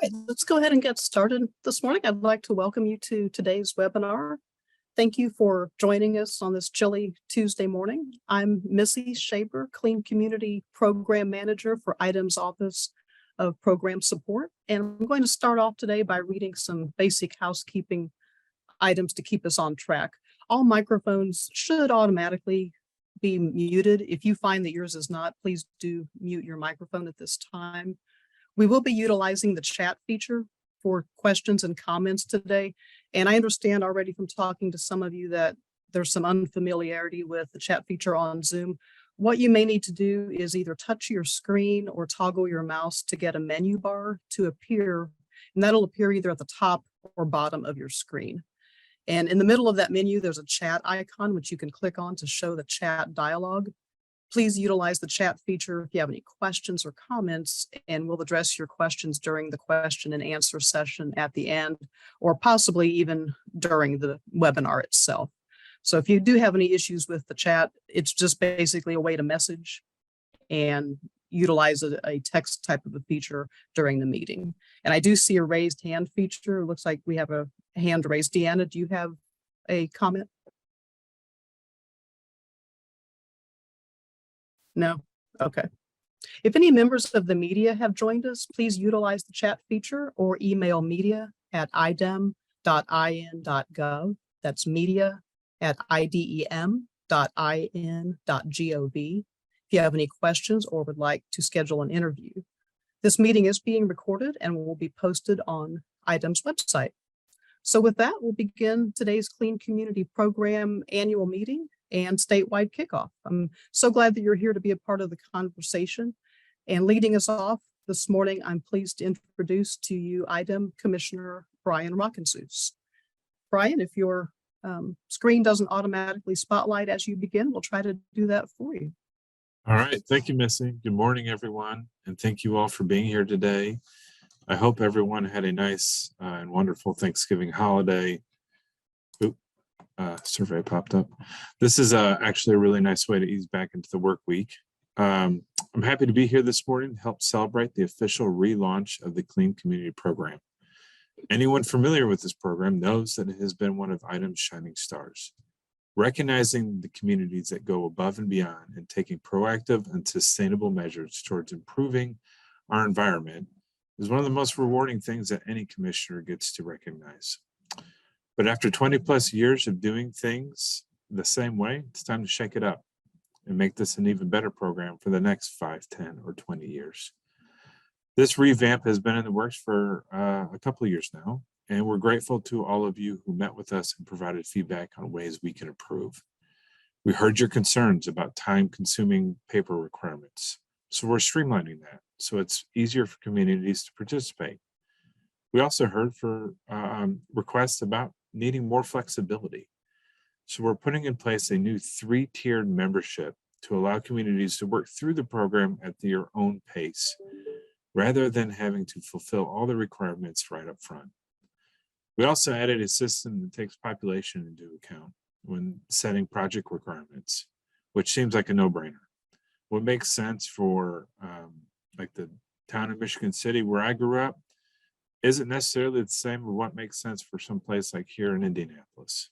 right, let's go ahead and get started. This morning, I'd like to welcome you to today's webinar. Thank you for joining us on this chilly Tuesday morning. I'm Missy Shaber, Clean Community Program Manager for IDEM's Office of Program Support. And I'm going to start off today by reading some basic housekeeping items to keep us on track. All microphones should automatically be muted. If you find that yours is not, please do mute your microphone at this time. We will be utilizing the chat feature for questions and comments today. And I understand already from talking to some of you that there's some unfamiliarity with the chat feature on Zoom. What you may need to do is either touch your screen or toggle your mouse to get a menu bar to appear, and that'll appear either at the top or bottom of your screen. And in the middle of that menu, there's a chat icon, which you can click on to show the chat dialog. Please utilize the chat feature if you have any questions or comments, and we'll address your questions during the question and answer session at the end, or possibly even during the webinar itself. So if you do have any issues with the chat, it's just basically a way to message and utilize a text type of a feature during the meeting. And I do see a raised hand feature. It looks like we have a hand raised. Deanna, do you have a comment? No? Okay. If any members of the media have joined us, please utilize the chat feature or email media@idem.in.gov. That's media@idem.in.gov. If you have any questions or would like to schedule an interview. This meeting is being recorded and will be posted on IDEM's website. So with that, we'll begin today's Clean Community Program annual meeting and statewide kickoff. I'm so glad that you're here to be a part of the conversation. And leading us off this morning, I'm pleased to introduce to you IDEM Commissioner Brian Rockensus. Brian, if your screen doesn't automatically spotlight as you begin, we'll try to do that for you. All right, thank you, Missy. Good morning, everyone, and thank you all for being here today. I hope everyone had a nice and wonderful Thanksgiving holiday. Survey popped up. This is actually a really nice way to ease back into the work week. I'm happy to be here this morning to help celebrate the official relaunch of the Clean Community Program. Anyone familiar with this program knows that it has been one of IDEM's shining stars. Recognizing the communities that go above and beyond and taking proactive and sustainable measures towards improving our environment is one of the most rewarding things that any commissioner gets to recognize. But after 20 plus years of doing things the same way, it's time to shake it up and make this an even better program for the next 5, 10, or 20 years. This revamp has been in the works for a couple of years now, and we're grateful to all of you who met with us and provided feedback on ways we can improve. We heard your concerns about time-consuming paper requirements, so we're streamlining that so it's easier for communities to participate. We also heard for requests about needing more flexibility. So we're putting in place a new 3-tiered membership to allow communities to work through the program at their own pace, rather than having to fulfill all the requirements right up front. We also added a system that takes population into account when setting project requirements, which seems like a no-brainer. What makes sense for like the town of Michigan City where I grew up isn't necessarily the same as what makes sense for some place like here in Indianapolis.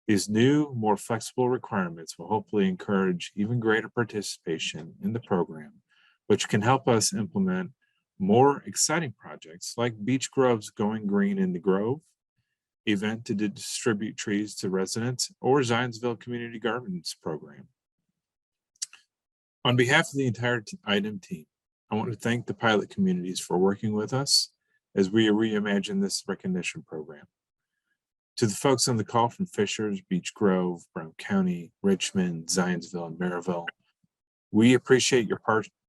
These new, more flexible requirements will hopefully encourage even greater participation in the program, which can help us implement more exciting projects like Beech Grove's Going Green in the Grove event to distribute trees to residents, or Zionsville Community Gardens program. On behalf of the entire IDEM team, I want to thank the pilot communities for working with us as we reimagine this recognition program. To the folks on the call from Fishers, Beech Grove, Brown County, Richmond, Zionsville, and Maryville, we appreciate your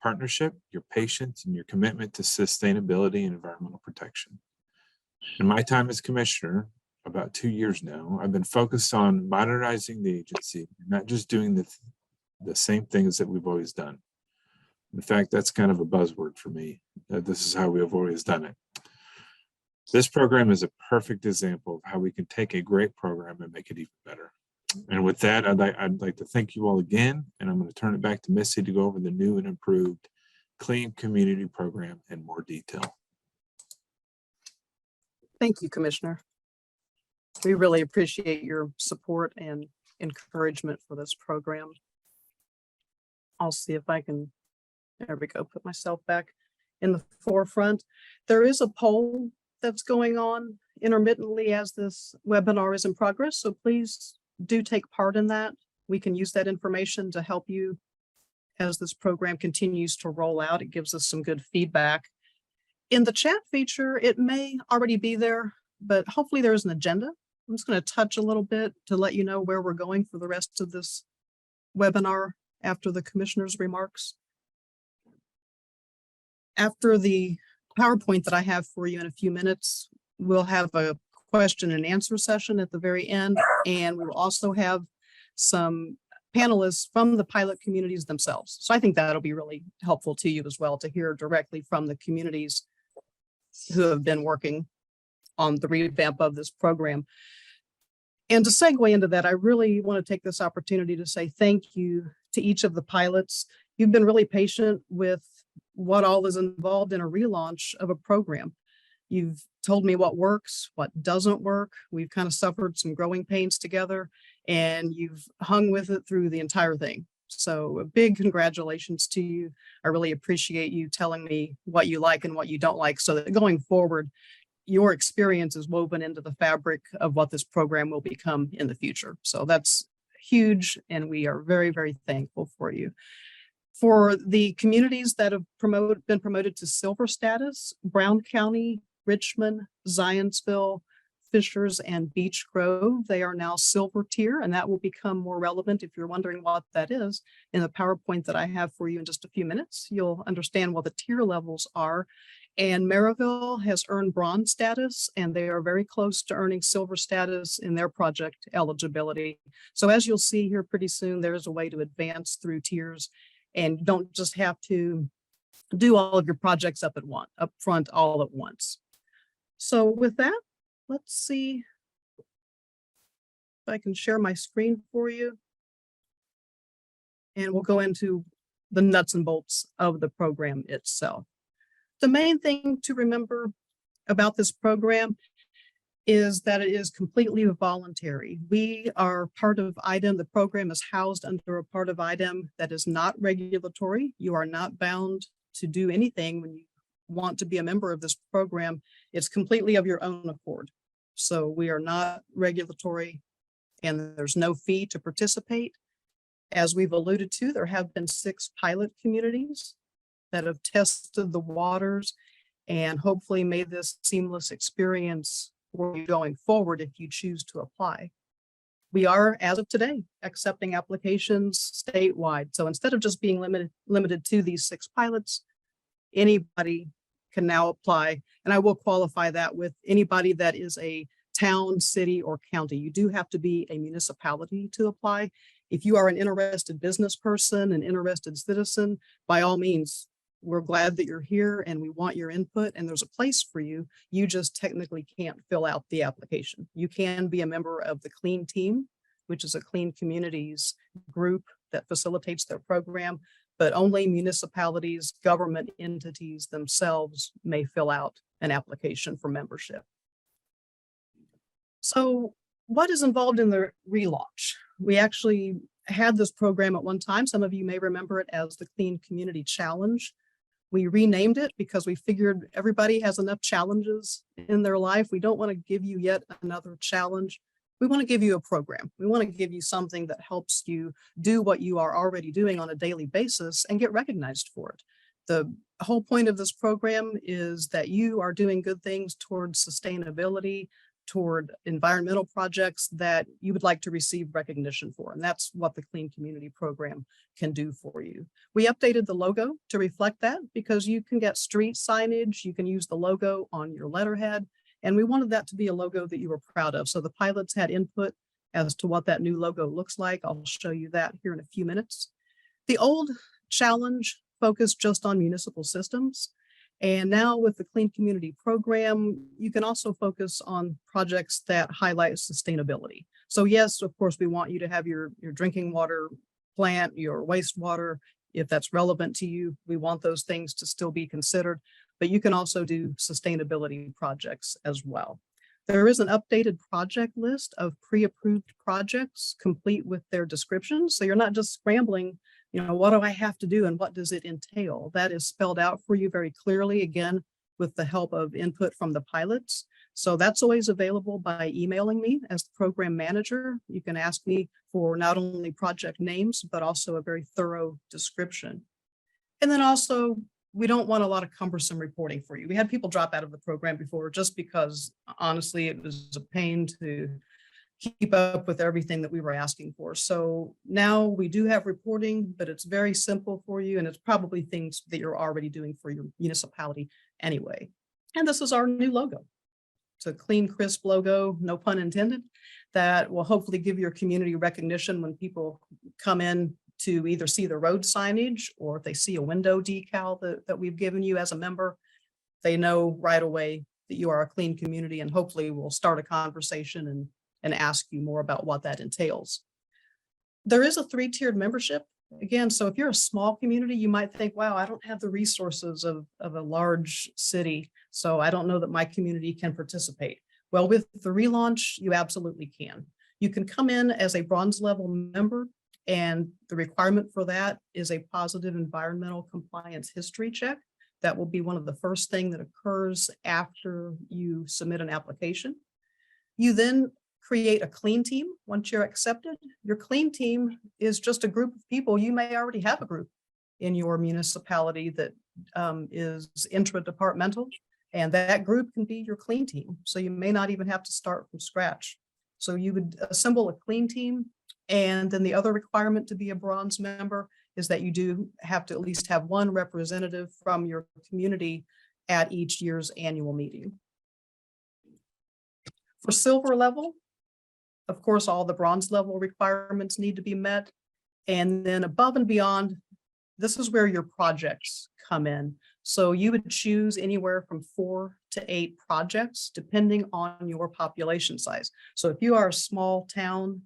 partnership, your patience, and your commitment to sustainability and environmental protection. In my time as commissioner, about 2 years now, I've been focused on modernizing the agency, not just doing the same things that we've always done. In fact, that's kind of a buzzword for me. This is how we have always done it. This program is a perfect example of how we can take a great program and make it even better. And with that, I'd like to thank you all again, and I'm going to turn it back to Missy to go over the new and improved Clean Community Program in more detail. Thank you, Commissioner. We really appreciate your support and encouragement for this program. I'll see if I can, there we go, put myself back in the forefront. There is a poll that's going on intermittently as this webinar is in progress, so please do take part in that. We can use that information to help you as this program continues to roll out. It gives us some good feedback. In the chat feature, it may already be there, but hopefully there's an agenda. I'm just going to touch a little bit to let you know where we're going for the rest of this webinar after the commissioner's remarks. After the PowerPoint that I have for you in a few minutes, we'll have a question and answer session at the very end, and we'll also have some panelists from the pilot communities themselves. So I think that'll be really helpful to you as well, to hear directly from the communities who have been working on the revamp of this program. And to segue into that, I really want to take this opportunity to say thank you to each of the pilots. You've been really patient with what all is involved in a relaunch of a program. You've told me what works, what doesn't work. We've kind of suffered some growing pains together, and you've hung with it through the entire thing. So a big congratulations to you. I really appreciate you telling me what you like and what you don't like, so that going forward, your experience is woven into the fabric of what this program will become in the future. So that's huge, and we are very, very thankful for you. For the communities that have been promoted to silver status, Brown County, Richmond, Zionsville, Fishers, and Beech Grove, they are now silver tier, and that will become more relevant if you're wondering what that is. In the PowerPoint that I have for you in just a few minutes, you'll understand what the tier levels are. And Maryville has earned bronze status, and they are very close to earning silver status in their project eligibility. So as you'll see here pretty soon, there's a way to advance through tiers, and you don't just have to do all of your projects up front all at once. So with that, let's see if I can share my screen for you. And we'll go into the nuts and bolts of the program itself. The main thing to remember about this program is that it is completely voluntary. We are part of IDEM. The program is housed under a part of IDEM that is not regulatory. You are not bound to do anything when you want to be a member of this program. It's completely of your own accord. So we are not regulatory, and there's no fee to participate. As we've alluded to, there have been 6 pilot communities that have tested the waters and hopefully made this seamless experience for you going forward if you choose to apply. We are, as of today, accepting applications statewide. So instead of just being limited to these 6 pilots, anybody can now apply. And I will qualify that with anybody that is a town, city, or county. You do have to be a municipality to apply. If you are an interested business person, an interested citizen, by all means, we're glad that you're here and we want your input, and there's a place for you. You just technically can't fill out the application. You can be a member of the CLEAN team, which is a Clean Communities group that facilitates their program, but only municipalities, government entities themselves may fill out an application for membership. So what is involved in the relaunch? We actually had this program at one time. Some of you may remember it as the Clean Community Challenge. We renamed it because we figured everybody has enough challenges in their life. We don't want to give you yet another challenge. We want to give you a program. We want to give you something that helps you do what you are already doing on a daily basis and get recognized for it. The whole point of this program is that you are doing good things towards sustainability, toward environmental projects that you would like to receive recognition for. And that's what the Clean Community Program can do for you. We updated the logo to reflect that because you can get street signage, you can use the logo on your letterhead, and we wanted that to be a logo that you were proud of. So the pilots had input as to what that new logo looks like. I'll show you that here in a few minutes. The old challenge focused just on municipal systems. And now with the Clean Community Program, you can also focus on projects that highlight sustainability. So yes, of course, we want you to have your drinking water plant, your wastewater, if that's relevant to you. We want those things to still be considered, but you can also do sustainability projects as well. There is an updated project list of pre-approved projects complete with their descriptions. So you're not just scrambling, what do I have to do and what does it entail? That is spelled out for you very clearly, again, with the help of input from the pilots. So that's always available by emailing me as the program manager. You can ask me for not only project names, but also a very thorough description. And then also, we don't want a lot of cumbersome reporting for you. We had people drop out of the program before just because, honestly, it was a pain to keep up with everything that we were asking for. So now we do have reporting, but it's very simple for you. And it's probably things that you're already doing for your municipality anyway. And this is our new logo. It's a clean, crisp logo, no pun intended, that will hopefully give your community recognition when people come in to either see the road signage, or if they see a window decal that we've given you as a member, they know right away that you are a clean community, and hopefully we'll start a conversation and ask you more about what that entails. There is a 3-tiered membership. Again, so if you're a small community, you might think, wow, I don't have the resources of a large city, so I don't know that my community can participate. Well, with the relaunch, you absolutely can. You can come in as a bronze level member, and the requirement for that is a positive environmental compliance history check. That will be one of the first things that occurs after you submit an application. You then create a clean team once you're accepted. Your clean team is just a group of people. You may already have a group in your municipality that is intra-departmental, and that group can be your clean team. So you may not even have to start from scratch. So you would assemble a clean team. And then the other requirement to be a bronze member is that you do have to at least have one representative from your community at each year's annual meeting. For silver level, of course, all the bronze level requirements need to be met. And then above and beyond, this is where your projects come in. So you would choose anywhere from 4 to 8 projects, depending on your population size. So if you are a small town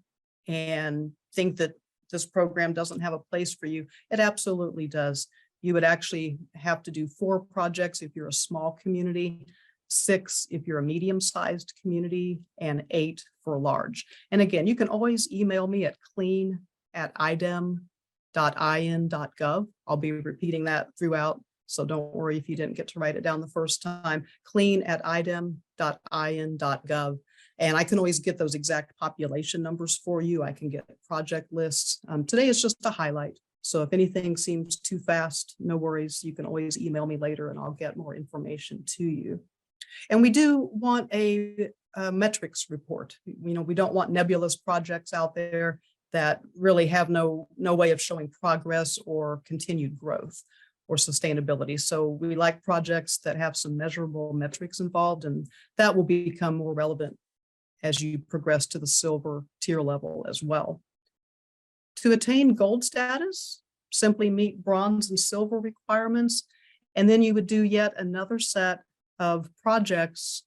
and think that this program doesn't have a place for you, it absolutely does. You would actually have to do 4 projects if you're a small community, 6 if you're a medium-sized community, and 8 for large. And again, you can always email me at clean@idem.in.gov. I'll be repeating that throughout, so don't worry if you didn't get to write it down the first time. clean@idem.in.gov. And I can always get those exact population numbers for you. I can get project lists. Today is just a highlight. So if anything seems too fast, no worries. You can always email me later and I'll get more information to you. And we do want a metrics report. We don't want nebulous projects out there that really have no way of showing progress or continued growth or sustainability. So we like projects that have some measurable metrics involved, and that will become more relevant as you progress to the silver tier level as well. To attain gold status, simply meet bronze and silver requirements, and then you would do yet another set of projects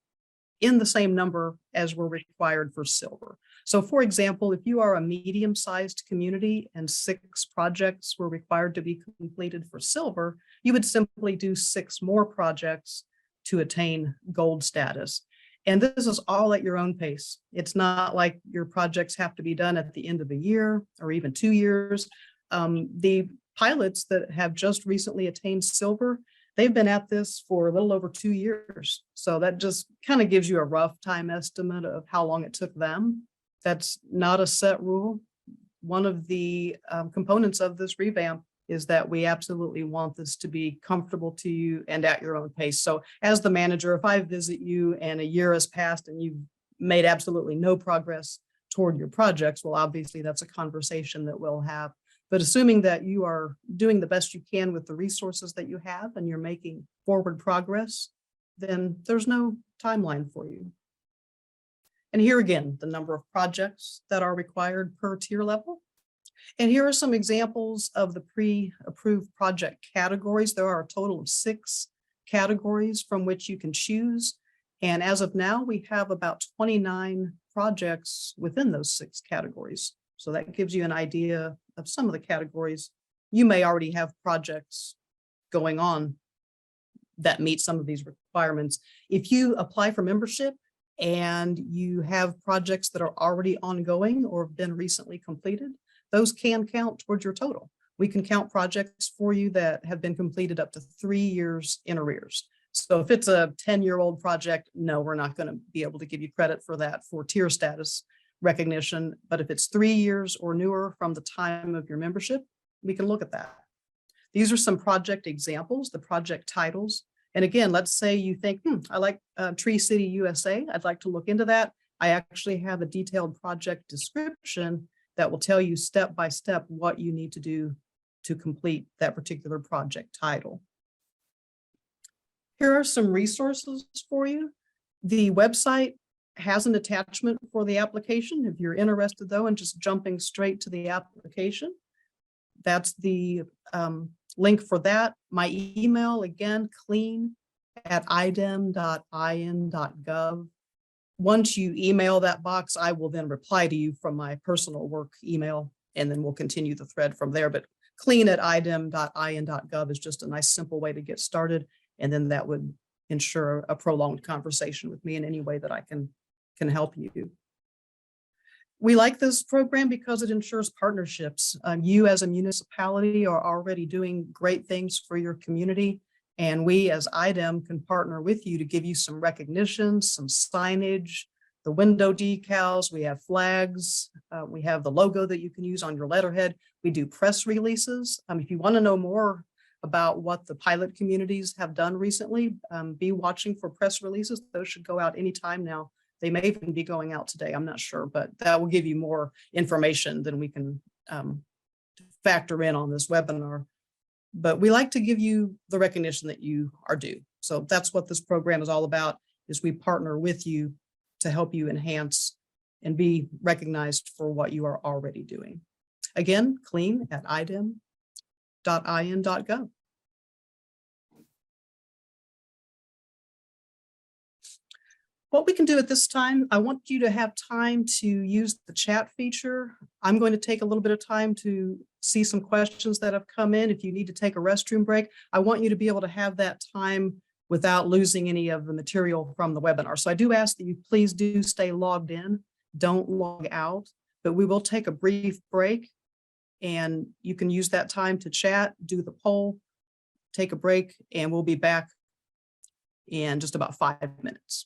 in the same number as were required for silver. So for example, if you are a medium-sized community and 6 projects were required to be completed for silver, you would simply do 6 more projects to attain gold status. And this is all at your own pace. It's not like your projects have to be done at the end of a year or even 2 years. The pilots that have just recently attained silver, they've been at this for a little over 2 years. So that just kind of gives you a rough time estimate of how long it took them. That's not a set rule. One of the components of this revamp is that we absolutely want this to be comfortable to you and at your own pace. So as the manager, if I visit you and a year has passed and you've made absolutely no progress toward your projects, well, obviously that's a conversation that we'll have. But assuming that you are doing the best you can with the resources that you have and you're making forward progress, then there's no timeline for you. And here again, the number of projects that are required per tier level. And here are some examples of the pre-approved project categories. There are a total of 6 categories from which you can choose. And as of now, we have about 29 projects within those 6 categories. So that gives you an idea of some of the categories. You may already have projects going on that meet some of these requirements. If you apply for membership and you have projects that are already ongoing or have been recently completed, those can count towards your total. We can count projects for you that have been completed up to 3 years in arrears. So if it's a 10-year-old project, no, we're not going to be able to give you credit for that for tier status recognition. But if it's 3 years or newer from the time of your membership, we can look at that. These are some project examples, the project titles. And again, let's say you think, I like Tree City USA. I'd like to look into that. I actually have a detailed project description that will tell you step by step what you need to do to complete that particular project title. Here are some resources for you. The website has an attachment for the application. If you're interested, though, in just jumping straight to the application, that's the link for that. My email, again, clean@idem.in.gov. Once you email that box, I will then reply to you from my personal work email, and then we'll continue the thread from there. But clean@idem.in.gov is just a nice, simple way to get started. And then that would ensure a prolonged conversation with me in any way that I can help you. We like this program because it ensures partnerships. You as a municipality are already doing great things for your community. And we as IDEM can partner with you to give you some recognition, some signage, the window decals, we have flags, we have the logo that you can use on your letterhead. We do press releases. If you want to know more about what the pilot communities have done recently, be watching for press releases. Those should go out anytime now. They may even be going out today. I'm not sure, but that will give you more information than we can factor in on this webinar. But we like to give you the recognition that you are due. So that's what this program is all about, is we partner with you to help you enhance and be recognized for what you are already doing. Again, clean@idem.in.gov. What we can do at this time, I want you to have time to use the chat feature. I'm going to take a little bit of time to see some questions that have come in. If you need to take a restroom break, I want you to be able to have that time without losing any of the material from the webinar. So I do ask that you please do stay logged in, don't log out, but we will take a brief break and you can use that time to chat, do the poll, take a break, and we'll be back in just about 5 minutes.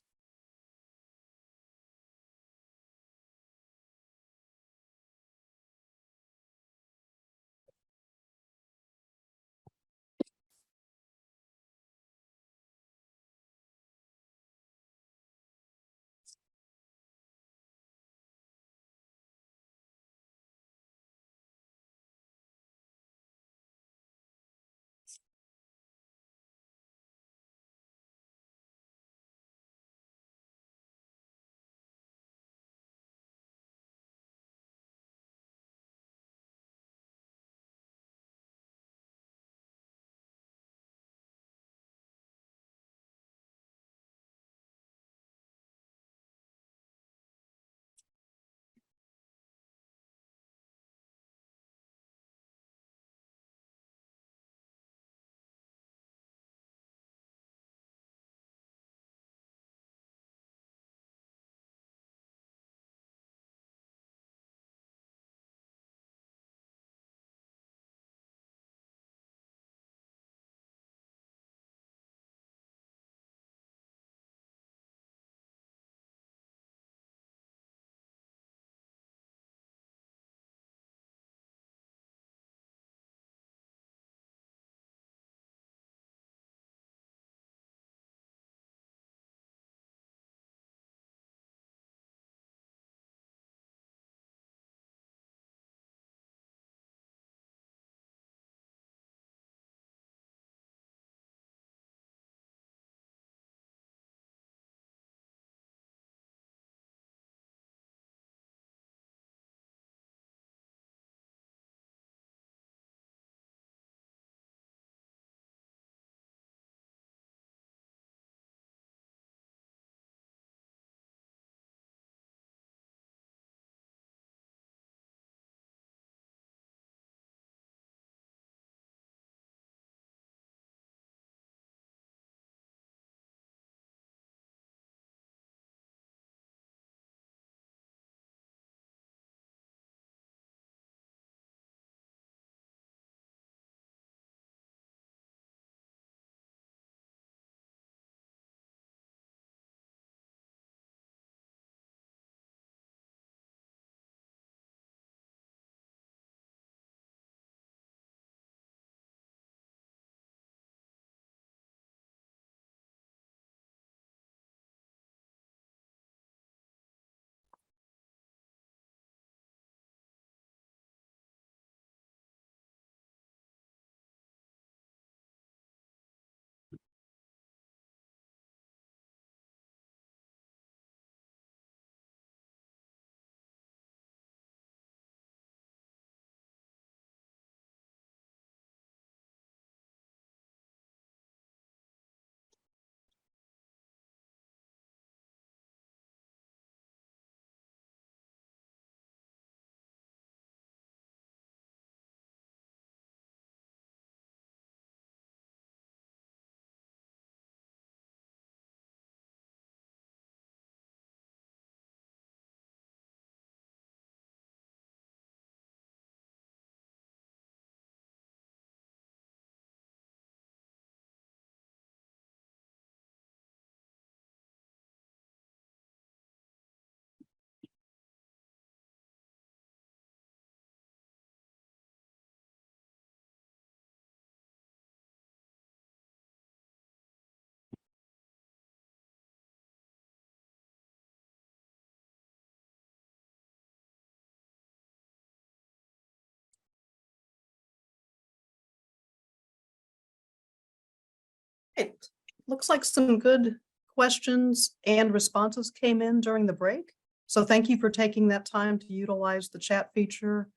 It looks like some good questions and responses came in during the break. So thank you for taking that time to utilize the chat feature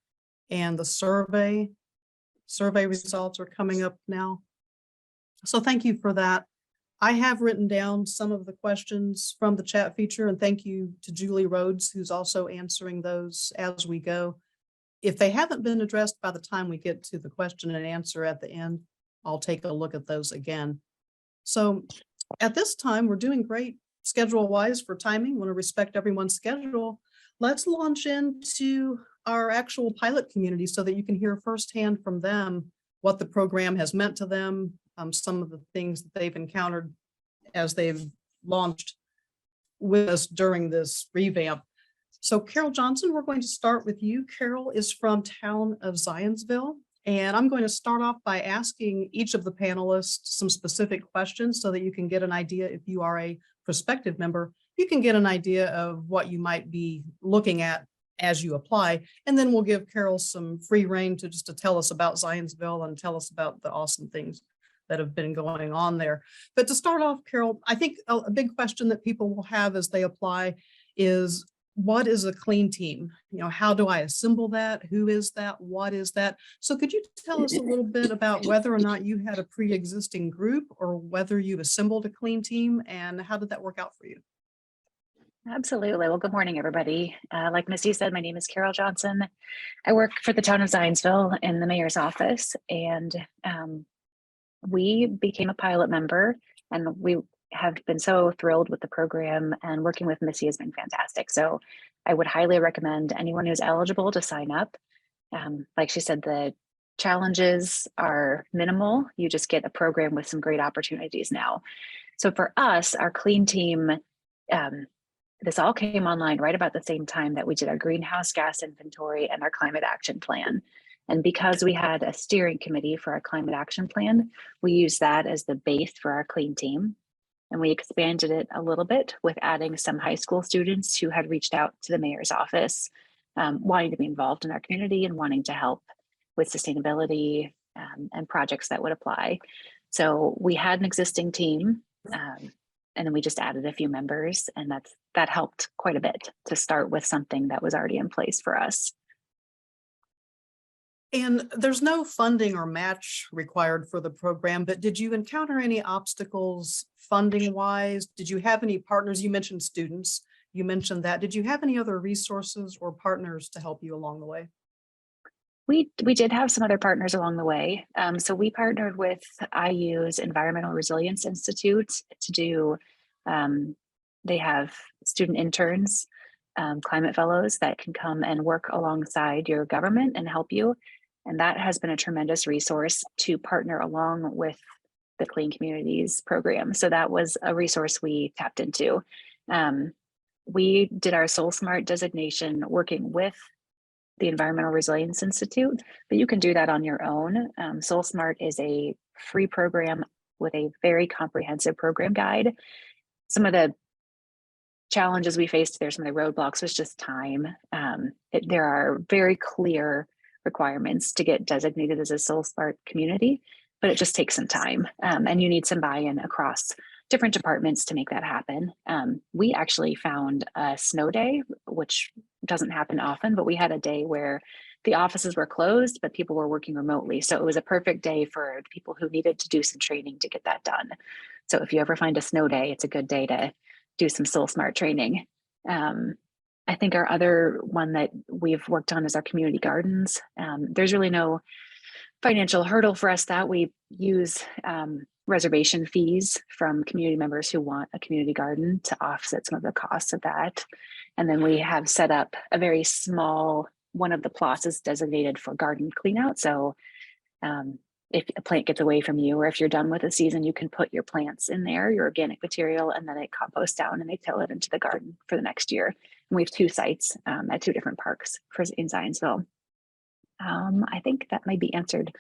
and the survey. Survey results are coming up now. So thank you for that. I have written down some of the questions from the chat feature, and thank you to Julie Rhodes, who's also answering those as we go. If they haven't been addressed by the time we get to the question and answer at the end, I'll take a look at those again. So at this time, we're doing great schedule-wise for timing. Want to respect everyone's schedule. Let's launch into our actual pilot community so that you can hear firsthand from them what the program has meant to them, some of the things that they've encountered as they've launched with us during this revamp. So Carol Johnson, we're going to start with you. Carol is from town of Zionsville, and I'm going to start off by asking each of the panelists some specific questions so that you can get an idea. If you are a prospective member, you can get an idea of what you might be looking at as you apply. And then we'll give Carol some free rein to just to tell us about Zionsville and tell us about the awesome things that have been going on there. But to start off, Carol, I think a big question that people will have as they apply is, what is a clean team? You know, how do I assemble that? Who is that? What is that? So could you tell us a little bit about whether or not you had a pre-existing group or whether you assembled a clean team, and how did that work out for you? Absolutely. Well, good morning, everybody. Like Missy said, my name is Carol Johnson. I work for the town of Zionsville in the mayor's office, and we became a pilot member, and we have been so thrilled with the program, and working with Missy has been fantastic. So I would highly recommend anyone who's eligible to sign up. Like she said, the challenges are minimal. You just get a program with some great opportunities now. So for us, our clean team, this all came online right about the same time that we did our greenhouse gas inventory and our climate action plan. And because we had a steering committee for our climate action plan, we used that as the base for our clean team. And we expanded it a little bit with adding some high school students who had reached out to the mayor's office, wanting to be involved in our community and wanting to help with sustainability and projects that would apply. So we had an existing team, and then we just added a few members, and that helped quite a bit to start with something that was already in place for us. And there's no funding or match required for the program, but did you encounter any obstacles funding wise? Did you have any partners? You mentioned students, you mentioned that. Did you have any other resources or partners to help you along the way? We did have some other partners along the way. So we partnered with IU's Environmental Resilience Institute to do, they have student interns, climate fellows that can come and work alongside your government and help you. And that has been a tremendous resource to partner along with the Clean Communities program. So that was a resource we tapped into. We did our Soul Smart designation working with the Environmental Resilience Institute, but you can do that on your own. Soul Smart is a free program with a very comprehensive program guide. Some of the challenges we faced there, some of the roadblocks, was just time. There are very clear requirements to get designated as a Soul Smart community, but it just takes some time, and you need some buy-in across different departments to make that happen. We actually found a snow day, which doesn't happen often, but we had a day where the offices were closed, but people were working remotely. So it was a perfect day for people who needed to do some training to get that done. So if you ever find a snow day, it's a good day to do some Soul Smart training. I think our other one that we've worked on is our community gardens. There's really no financial hurdle for us that we use reservation fees from community members who want a community garden to offset some of the costs of that. And then we have set up a very small, one of the plazas designated for garden cleanout. So if a plant gets away from you, or if you're done with the season, you can put your plants in there, your organic material, and then it composts down and they till it into the garden for the next year. And we have 2 sites at 2 different parks in Zionsville. I think that might be answered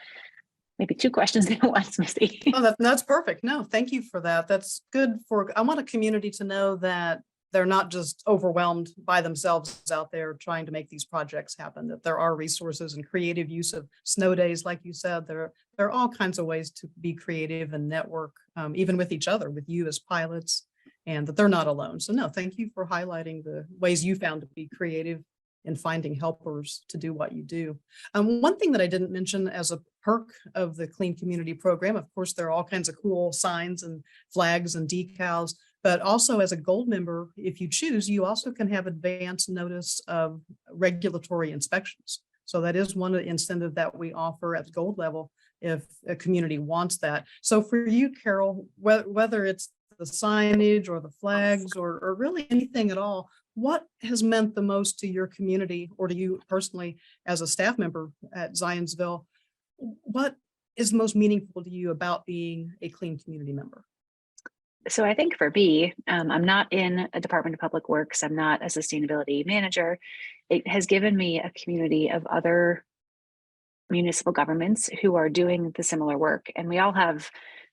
maybe 2 questions at once, Missy. Oh, that's perfect. No, thank you for that. That's good for, I want a community to know that they're not just overwhelmed by themselves out there trying to make these projects happen, that there are resources and creative use of snow days. Like you said, there are all kinds of ways to be creative and network, even with each other, with you as pilots, and that they're not alone. So no, thank you for highlighting the ways you found to be creative and finding helpers to do what you do. One thing that I didn't mention as a perk of the Clean Community Program, of course, there are all kinds of cool signs and flags and decals, but also as a gold member, if you choose, you also can have advance notice of regulatory inspections. So that is one incentive that we offer at the gold level if a community wants that. So for you, Carol, whether it's the signage or the flags or really anything at all, what has meant the most to your community or to you personally as a staff member at Zionsville? What is most meaningful to you about being a clean community member? So I think for me, I'm not in a Department of Public Works. I'm not a sustainability manager. It has given me a community of other municipal governments who are doing the similar work. And we all have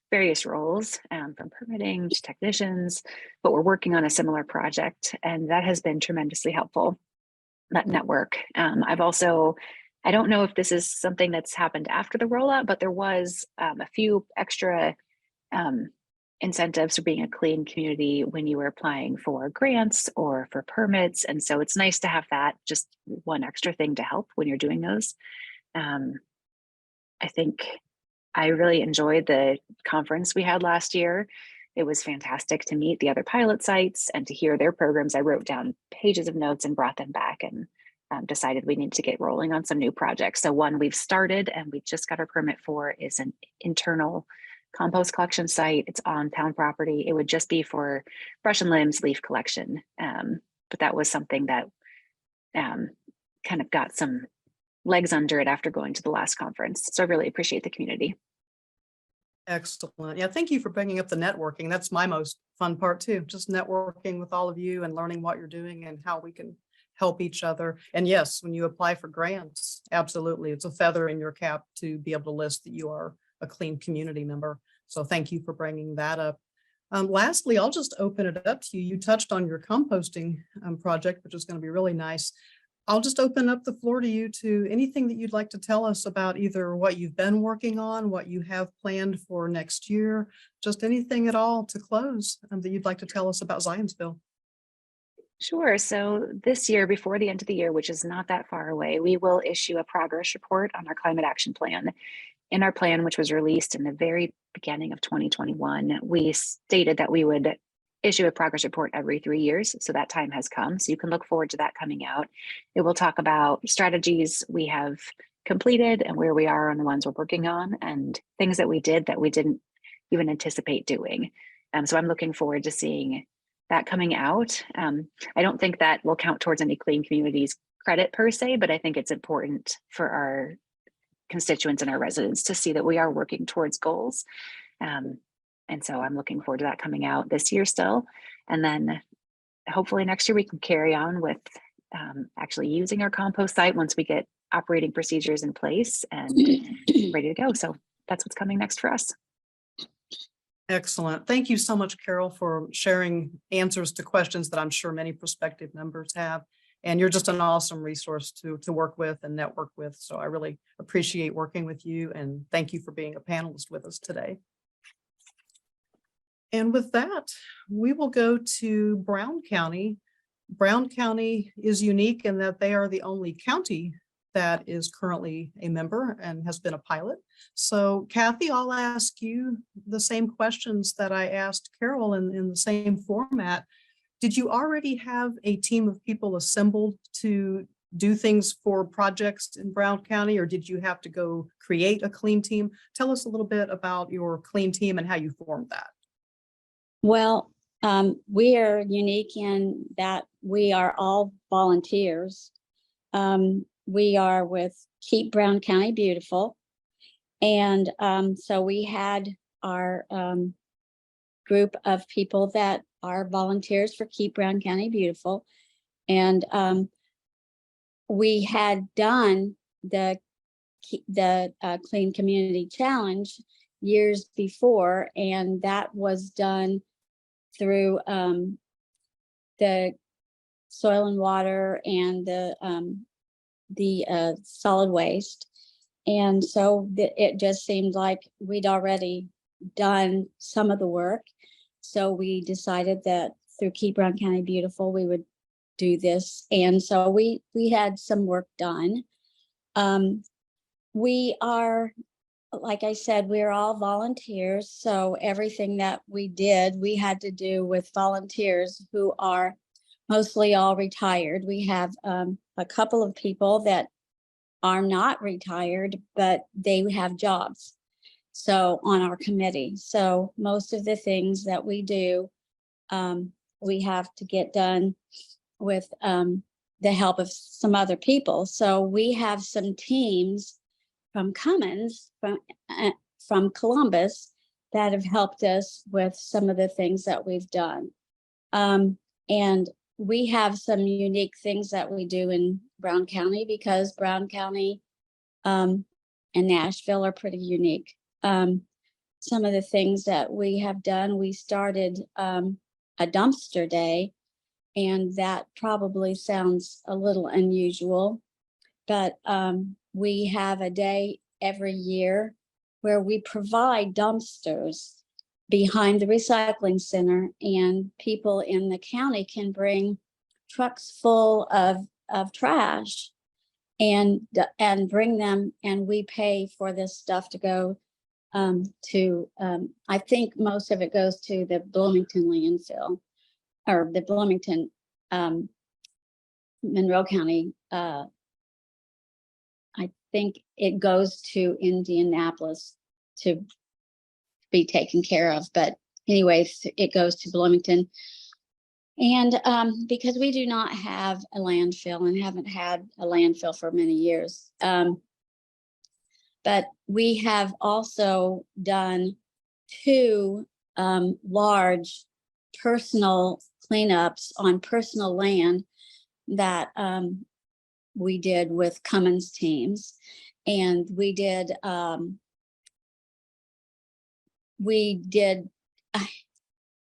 various roles, from permitting to technicians, but we're working on a similar project. And that has been tremendously helpful, that network. I don't know if this is something that's happened after the rollout, but there was a few extra incentives for being a clean community when you were applying for grants or for permits. And so it's nice to have that, just one extra thing to help when you're doing those. I think I really enjoyed the conference we had last year. It was fantastic to meet the other pilot sites and to hear their programs. I wrote down pages of notes and brought them back and decided we need to get rolling on some new projects. So one we've started and we just got our permit for is an internal compost collection site. It's on town property. It would just be for brush and limbs, leaf collection. But that was something that kind of got some legs under it after going to the last conference. So I really appreciate the community. Excellent. Yeah, thank you for bringing up the networking. That's my most fun part too, just networking with all of you and learning what you're doing and how we can help each other. And yes, when you apply for grants, absolutely, it's a feather in your cap to be able to list that you are a clean community member. So thank you for bringing that up. Lastly, I'll just open it up to you. You touched on your composting project, which is going to be really nice. I'll just open up the floor to you to anything that you'd like to tell us about either what you've been working on, what you have planned for next year, just anything at all to close that you'd like to tell us about Zionsville. Sure. So this year, before the end of the year, which is not that far away, we will issue a progress report on our climate action plan. In our plan, which was released in the very beginning of 2021, we stated that we would issue a progress report every 3 years. So that time has come. So you can look forward to that coming out. It will talk about strategies we have completed and where we are on the ones we're working on and things that we did that we didn't even anticipate doing. So I'm looking forward to seeing that coming out. I don't think that will count towards any clean communities credit per se, but I think it's important for our constituents and our residents to see that we are working towards goals. And so I'm looking forward to that coming out this year still. And then hopefully next year we can carry on with actually using our compost site once we get operating procedures in place and ready to go. So that's what's coming next for us. Excellent. Thank you so much, Carol, for sharing answers to questions that I'm sure many prospective members have. And you're just an awesome resource to work with and network with. So I really appreciate working with you and thank you for being a panelist with us today. And with that, we will go to Brown County. Brown County is unique in that they are the only county that is currently a member and has been a pilot. So Kathy, I'll ask you the same questions that I asked Carol in the same format. Did you already have a team of people assembled to do things for projects in Brown County, or did you have to go create a clean team? Tell us a little bit about your clean team and how you formed that. Well, we are unique in that we are all volunteers. We are with Keep Brown County Beautiful. And so we had our group of people that are volunteers for Keep Brown County Beautiful. And we had done the Clean Community Challenge years before, and that was done through the soil and water and the solid waste. And so it just seemed like we'd already done some of the work. So we decided that through Keep Brown County Beautiful, we would do this. And so we had some work done. We are, like I said, we're all volunteers. So everything that we did, we had to do with volunteers who are mostly all retired. We have a couple of people that are not retired, but they have jobs. So on our committee. So most of the things that we do, we have to get done with the help of some other people. So we have some teams from Cummins, from Columbus, that have helped us with some of the things that we've done. And we have some unique things that we do in Brown County, because Brown County and Nashville are pretty unique. Some of the things that we have done, we started a dumpster day, and that probably sounds a little unusual, but we have a day every year where we provide dumpsters behind the recycling center, and people in the county can bring trucks full of trash and bring them, and we pay for this stuff to go to, I think most of it goes to the Bloomington landfill, or the Bloomington, Monroe County. I think it goes to Indianapolis to be taken care of, but anyways, it goes to Bloomington. And because we do not have a landfill and haven't had a landfill for many years, but we have also done 2 large personal cleanups on personal land that we did with Cummins teams. And we did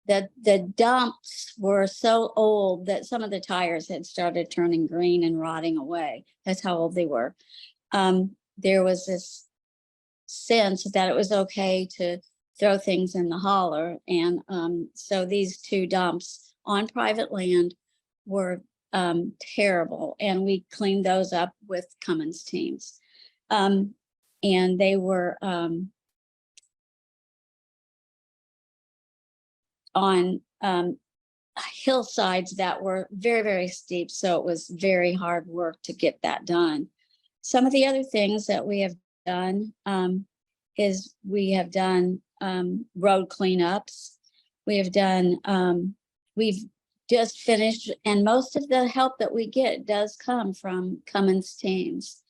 the dumps were so old that some of the tires had started turning green and rotting away. That's how old they were. There was this sense that it was okay to throw things in the hauler. And so these 2 dumps on private land were terrible. And we cleaned those up with Cummins teams. And they were on hillsides that were very, very steep. So it was very hard work to get that done. Some of the other things that we have done is we have done road cleanups. We have done, we've just finished, and most of the help that we get does come from Cummins teams.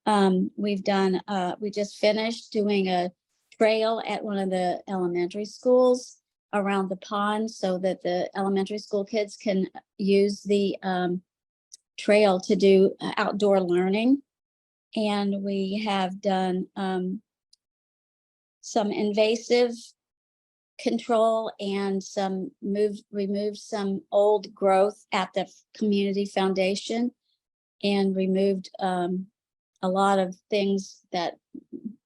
We've done, we just finished doing a trail at one of the elementary schools around the pond, so that the elementary school kids can use the trail to do outdoor learning. And we have done some invasive control and removed some old growth at the community foundation, and removed a lot of things that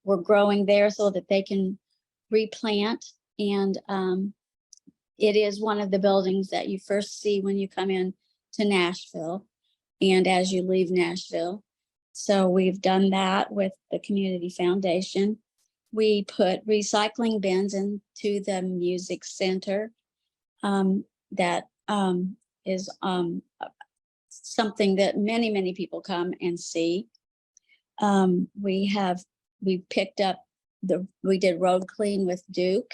were growing there so that they can replant. And it is one of the buildings that you first see when you come in to Nashville and as you leave Nashville. So we've done that with the community foundation. We put recycling bins into the music center. That is something that many, many people come and see. We picked up we did road clean with Duke.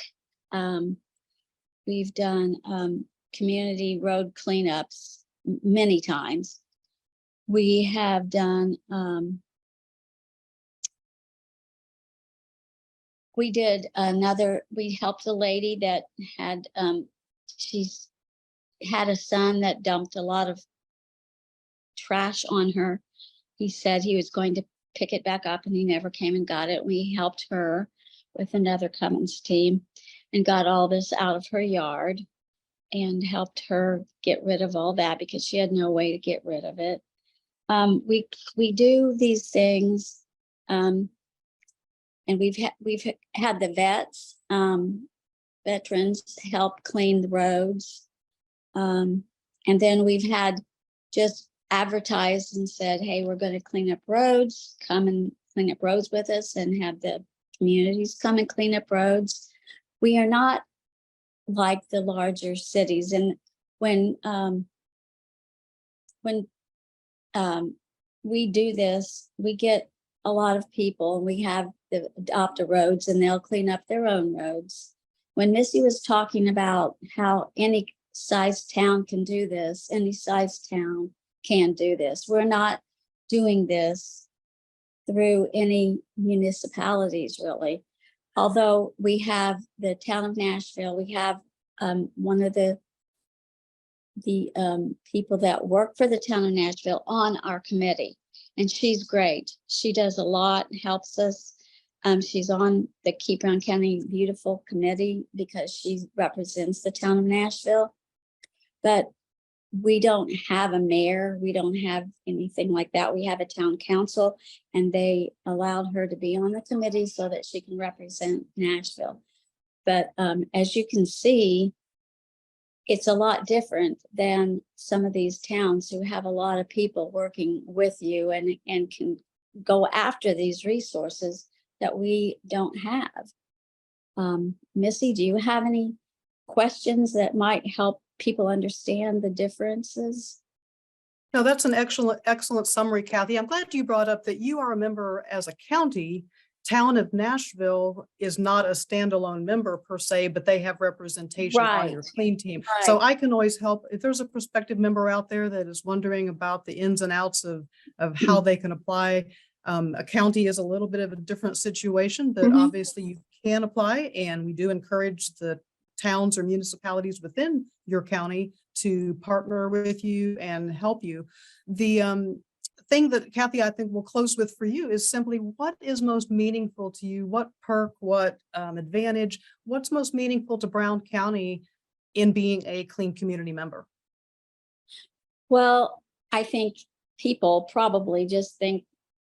We've done community road cleanups many times. We have done, we helped a lady that had, she's had a son that dumped a lot of trash on her. He said he was going to pick it back up and he never came and got it. We helped her with another Cummins team and got all this out of her yard. and helped her get rid of all that because she had no way to get rid of it. We do these things, and we've had the veterans help clean the roads, and then we've had just advertised and said, hey, we're going to clean up roads, come and clean up roads with us, and have the communities come and clean up roads. We are not like the larger cities, and when we do this, we get a lot of people. We have the adopt a roads, and they'll clean up their own roads. When Missy was talking about how any size town can do this, any size town can do this. We're not doing this through any municipalities, really. Although we have the town of Nashville, we have one of the people that work for the town of Nashville on our committee, and she's great. She does a lot, helps us. She's on the Keep Brown County Beautiful committee because she represents the town of Nashville. But we don't have a mayor. We don't have anything like that. We have a town council, and they allowed her to be on the committee so that she can represent Nashville. But as you can see, it's a lot different than some of these towns who have a lot of people working with you and can go after these resources that we don't have. Missy, do you have any questions that might help people understand the differences? No, that's an excellent summary, Kathy. I'm glad you brought up that you are a member as a county. Town of Nashville is not a standalone member per se, but they have representation on your clean team. Right. So I can always help if there's a prospective member out there that is wondering about the ins and outs of how they can apply. A county is a little bit of a different situation, but obviously you can apply, and we do encourage the towns or municipalities within your county to partner with you and help you. The thing that, Kathy, I think we'll close with for you is simply what is most meaningful to you? What perk, what advantage, what's most meaningful to Brown County in being a clean community member? Well, I think people probably just think,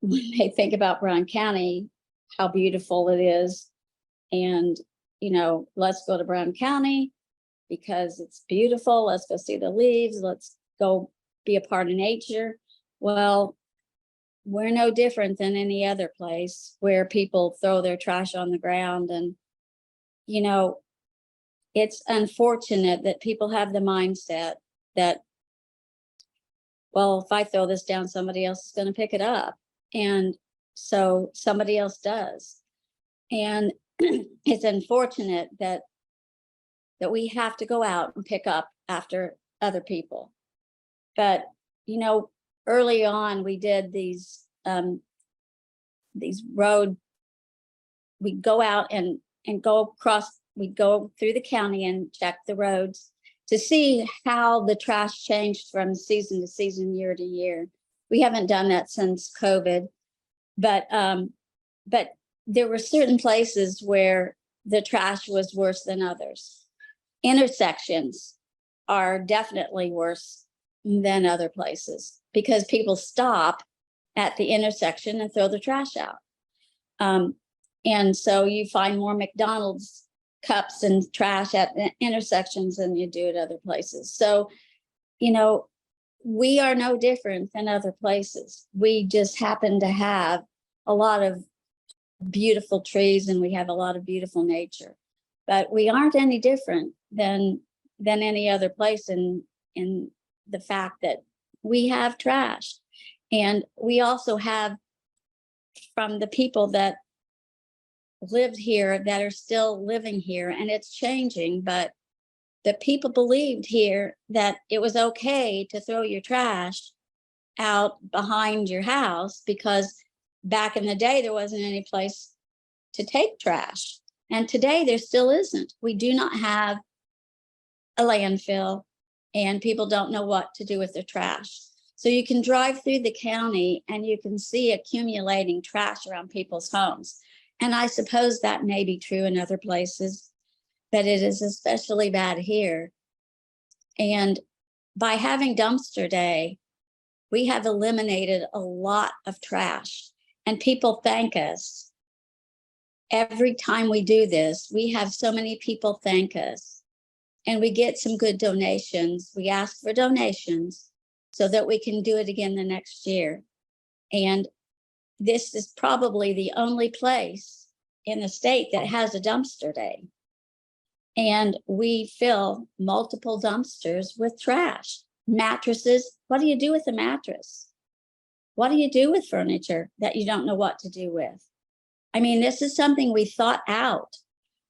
when they think about Brown County, how beautiful it is. And, you know, let's go to Brown County because it's beautiful. Let's go see the leaves. Let's go be a part of nature. Well, we're no different than any other place where people throw their trash on the ground. And, you know, it's unfortunate that people have the mindset that, well, if I throw this down, somebody else is going to pick it up. And so somebody else does. And it's unfortunate that we have to go out and pick up after other people. But, you know, early on, we did these road, we go out and go across, we go through the county and check the roads to see how the trash changed from season to season, year to year. We haven't done that since COVID, but there were certain places where the trash was worse than others. Intersections are definitely worse than other places because people stop at the intersection and throw the trash out. And so you find more McDonald's cups and trash at the intersections than you do at other places. So, you know, we are no different than other places. We just happen to have a lot of beautiful trees and we have a lot of beautiful nature, but we aren't any different than any other place in the fact that we have trash. And we also have, from the people that lived here that are still living here, and it's changing, but the people believed here that it was okay to throw your trash out behind your house because back in the day, there wasn't any place to take trash. And today there still isn't. We do not have a landfill and people don't know what to do with their trash. So you can drive through the county and you can see accumulating trash around people's homes. And I suppose that may be true in other places, but it is especially bad here. And by having dumpster day, we have eliminated a lot of trash, and people thank us. Every time we do this, we have so many people thank us, and we get some good donations. We ask for donations so that we can do it again the next year. And this is probably the only place in the state that has a dumpster day. And we fill multiple dumpsters with trash. Mattresses. What do you do with a mattress? What do you do with furniture that you don't know what to do with? I mean, this is something we thought out.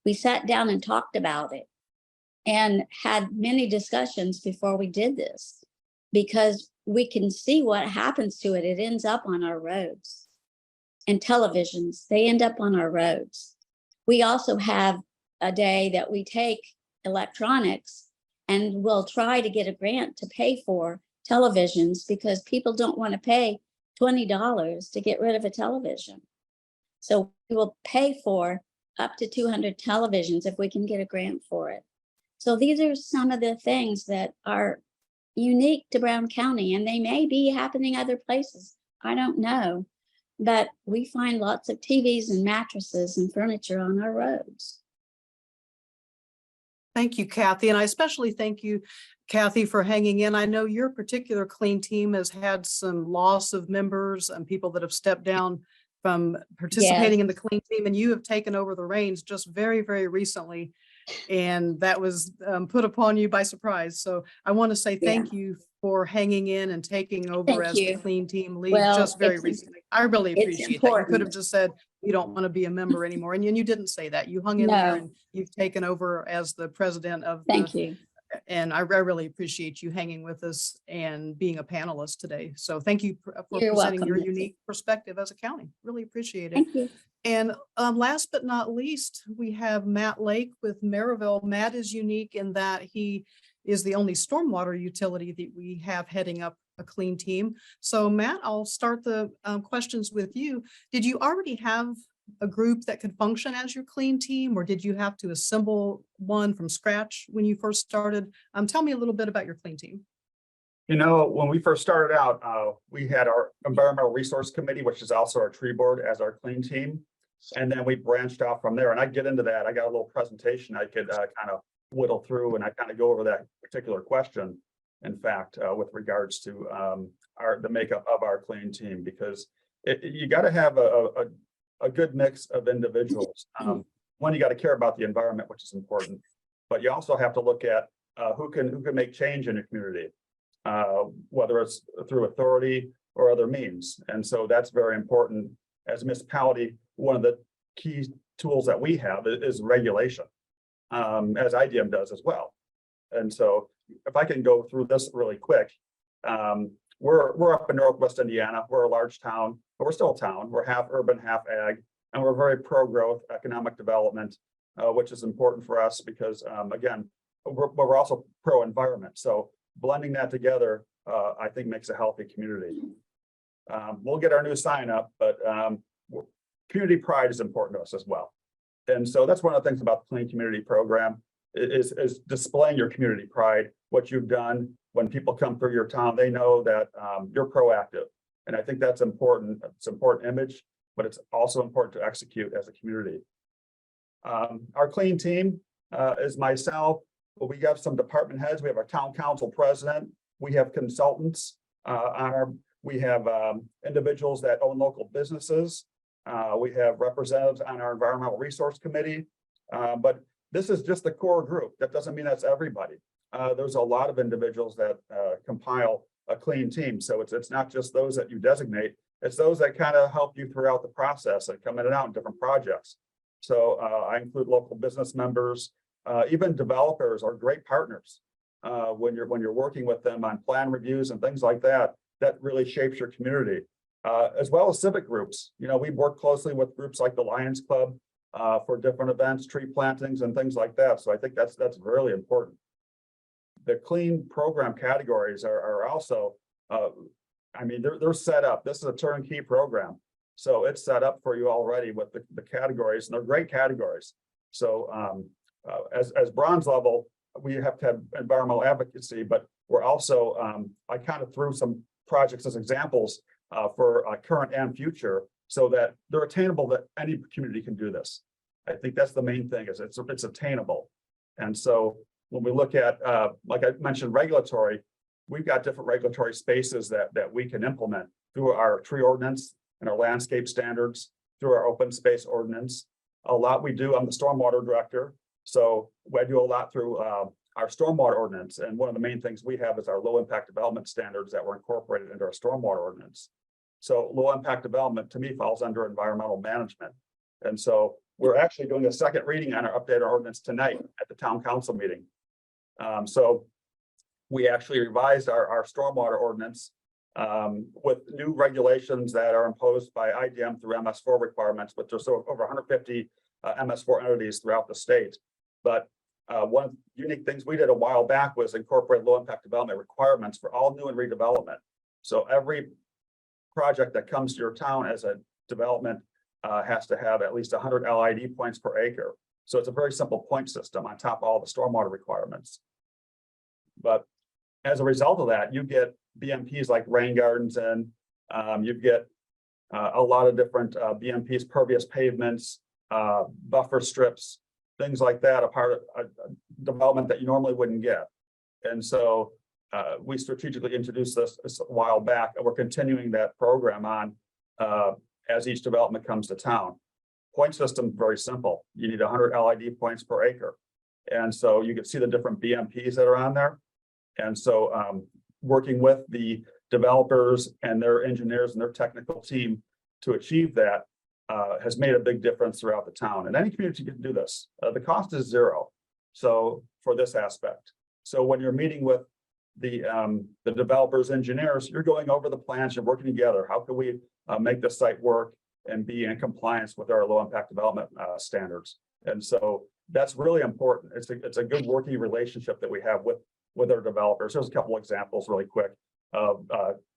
We sat down and talked about it and had many discussions before we did this, because we can see what happens to it. It ends up on our roads. And televisions, they end up on our roads. We also have a day that we take electronics, and we'll try to get a grant to pay for televisions, because people don't want to pay $20 to get rid of a television. So we will pay for up to 200 televisions if we can get a grant for it. So these are some of the things that are unique to Brown County, and they may be happening other places. I don't know, but we find lots of TVs and mattresses and furniture on our roads. Thank you, Kathy. And I especially thank you, Kathy, for hanging in. I know your particular clean team has had some loss of members and people that have stepped down from participating in the clean team, and you have taken over the reins just very, very recently. And that was put upon you by surprise. So I want to say thank you for hanging in and taking over as the clean team lead just very recently. I really appreciate that. You could have just said, you don't want to be a member anymore. And you didn't say that. You hung in there, and you've taken over as the president of the, and I really appreciate you hanging with us and being a panelist today. So thank you for presenting your unique perspective as a county. Really appreciate it. Thank you. And last but not least, we have Matt Lake with Maryville. Matt is unique in that he is the only stormwater utility that we have heading up a clean team. So Matt, I'll start the questions with you. Did you already have a group that could function as your clean team, or did you have to assemble one from scratch when you first started? Tell me a little bit about your clean team. You know, when we first started out, we had our environmental resource committee, which is also our tree board, as our clean team. And then we branched off from there. And I get into that. I got a little presentation I could kind of whittle through, and I kind of go over that particular question, in fact, with regards to the makeup of our clean team, because you got to have a good mix of individuals. One, you got to care about the environment, which is important, but you also have to look at who can make change in your community, whether it's through authority or other means. And so that's very important. As a municipality, one of the key tools that we have is regulation, as IDM does as well. And so if I can go through this really quick, we're up in Northwest Indiana. We're a large town, but we're still a town. We're half urban, half ag, and we're very pro-growth economic development, which is important for us because, again, we're also pro-environment. So blending that together, I think makes a healthy community. We'll get our new sign up, but community pride is important to us as well. And so that's one of the things about the Clean Community Program is displaying your community pride, what you've done. When people come through your town, they know that you're proactive. And I think that's important. It's an important image, but it's also important to execute as a community. Our clean team is myself. We got some department heads. We have our town council president. We have consultants we have individuals that own local businesses. We have representatives on our environmental resource committee. But this is just the core group. That doesn't mean that's everybody. There's a lot of individuals that compile a clean team. So it's not just those that you designate, it's those that kind of help you throughout the process and come in and out in different projects. So I include local business members, even developers are great partners. When you're working with them on plan reviews and things like that, that really shapes your community, as well as civic groups. You know, we work closely with groups like the Lions Club for different events, tree plantings and things like that. So I think that's really important. The clean program categories are also, I mean, they're set up. This is a turnkey program. So it's set up for you already with the categories, and they're great categories. So as bronze level, we have to have environmental advocacy, but we're also, I kind of threw some projects as examples for current and future so that they're attainable, that any community can do this. I think that's the main thing, is it's attainable. And so when we look at, like I mentioned, regulatory, we've got different regulatory spaces that we can implement through our tree ordinance and our landscape standards, through our open space ordinance. A lot we do. I'm the stormwater director, so I do a lot through our stormwater ordinance. And one of the main things we have is our low impact development standards that were incorporated into our stormwater ordinance. So low impact development to me falls under environmental management. And so we're actually doing a second reading on our updated ordinance tonight at the town council meeting. So we actually revised our stormwater ordinance with new regulations that are imposed by IDM through MS4 requirements, which are so over 150 MS4 entities throughout the state. But one of the unique things we did a while back was incorporate low impact development requirements for all new and redevelopment. So every project that comes to your town as a development has to have at least 100 LID points per acre. So it's a very simple point system on top of all the stormwater requirements. But as a result of that, you get BMPs like rain gardens, and you get a lot of different BMPs, pervious pavements, buffer strips, things like that, a part of a development that you normally wouldn't get. And so we strategically introduced this a while back, and we're continuing that program on as each development comes to town. Point system, very simple. You need 100 LID points per acre. And so you can see the different BMPs that are on there. And so working with the developers and their engineers and their technical team to achieve that has made a big difference throughout the town. And any community can do this. The cost is zero. So for this aspect. So when you're meeting with the developers, engineers, you're going over the plans, you're working together. How can we make the site work and be in compliance with our low impact development standards? And so that's really important. It's a good working relationship that we have with our developers. There's a couple examples really quick of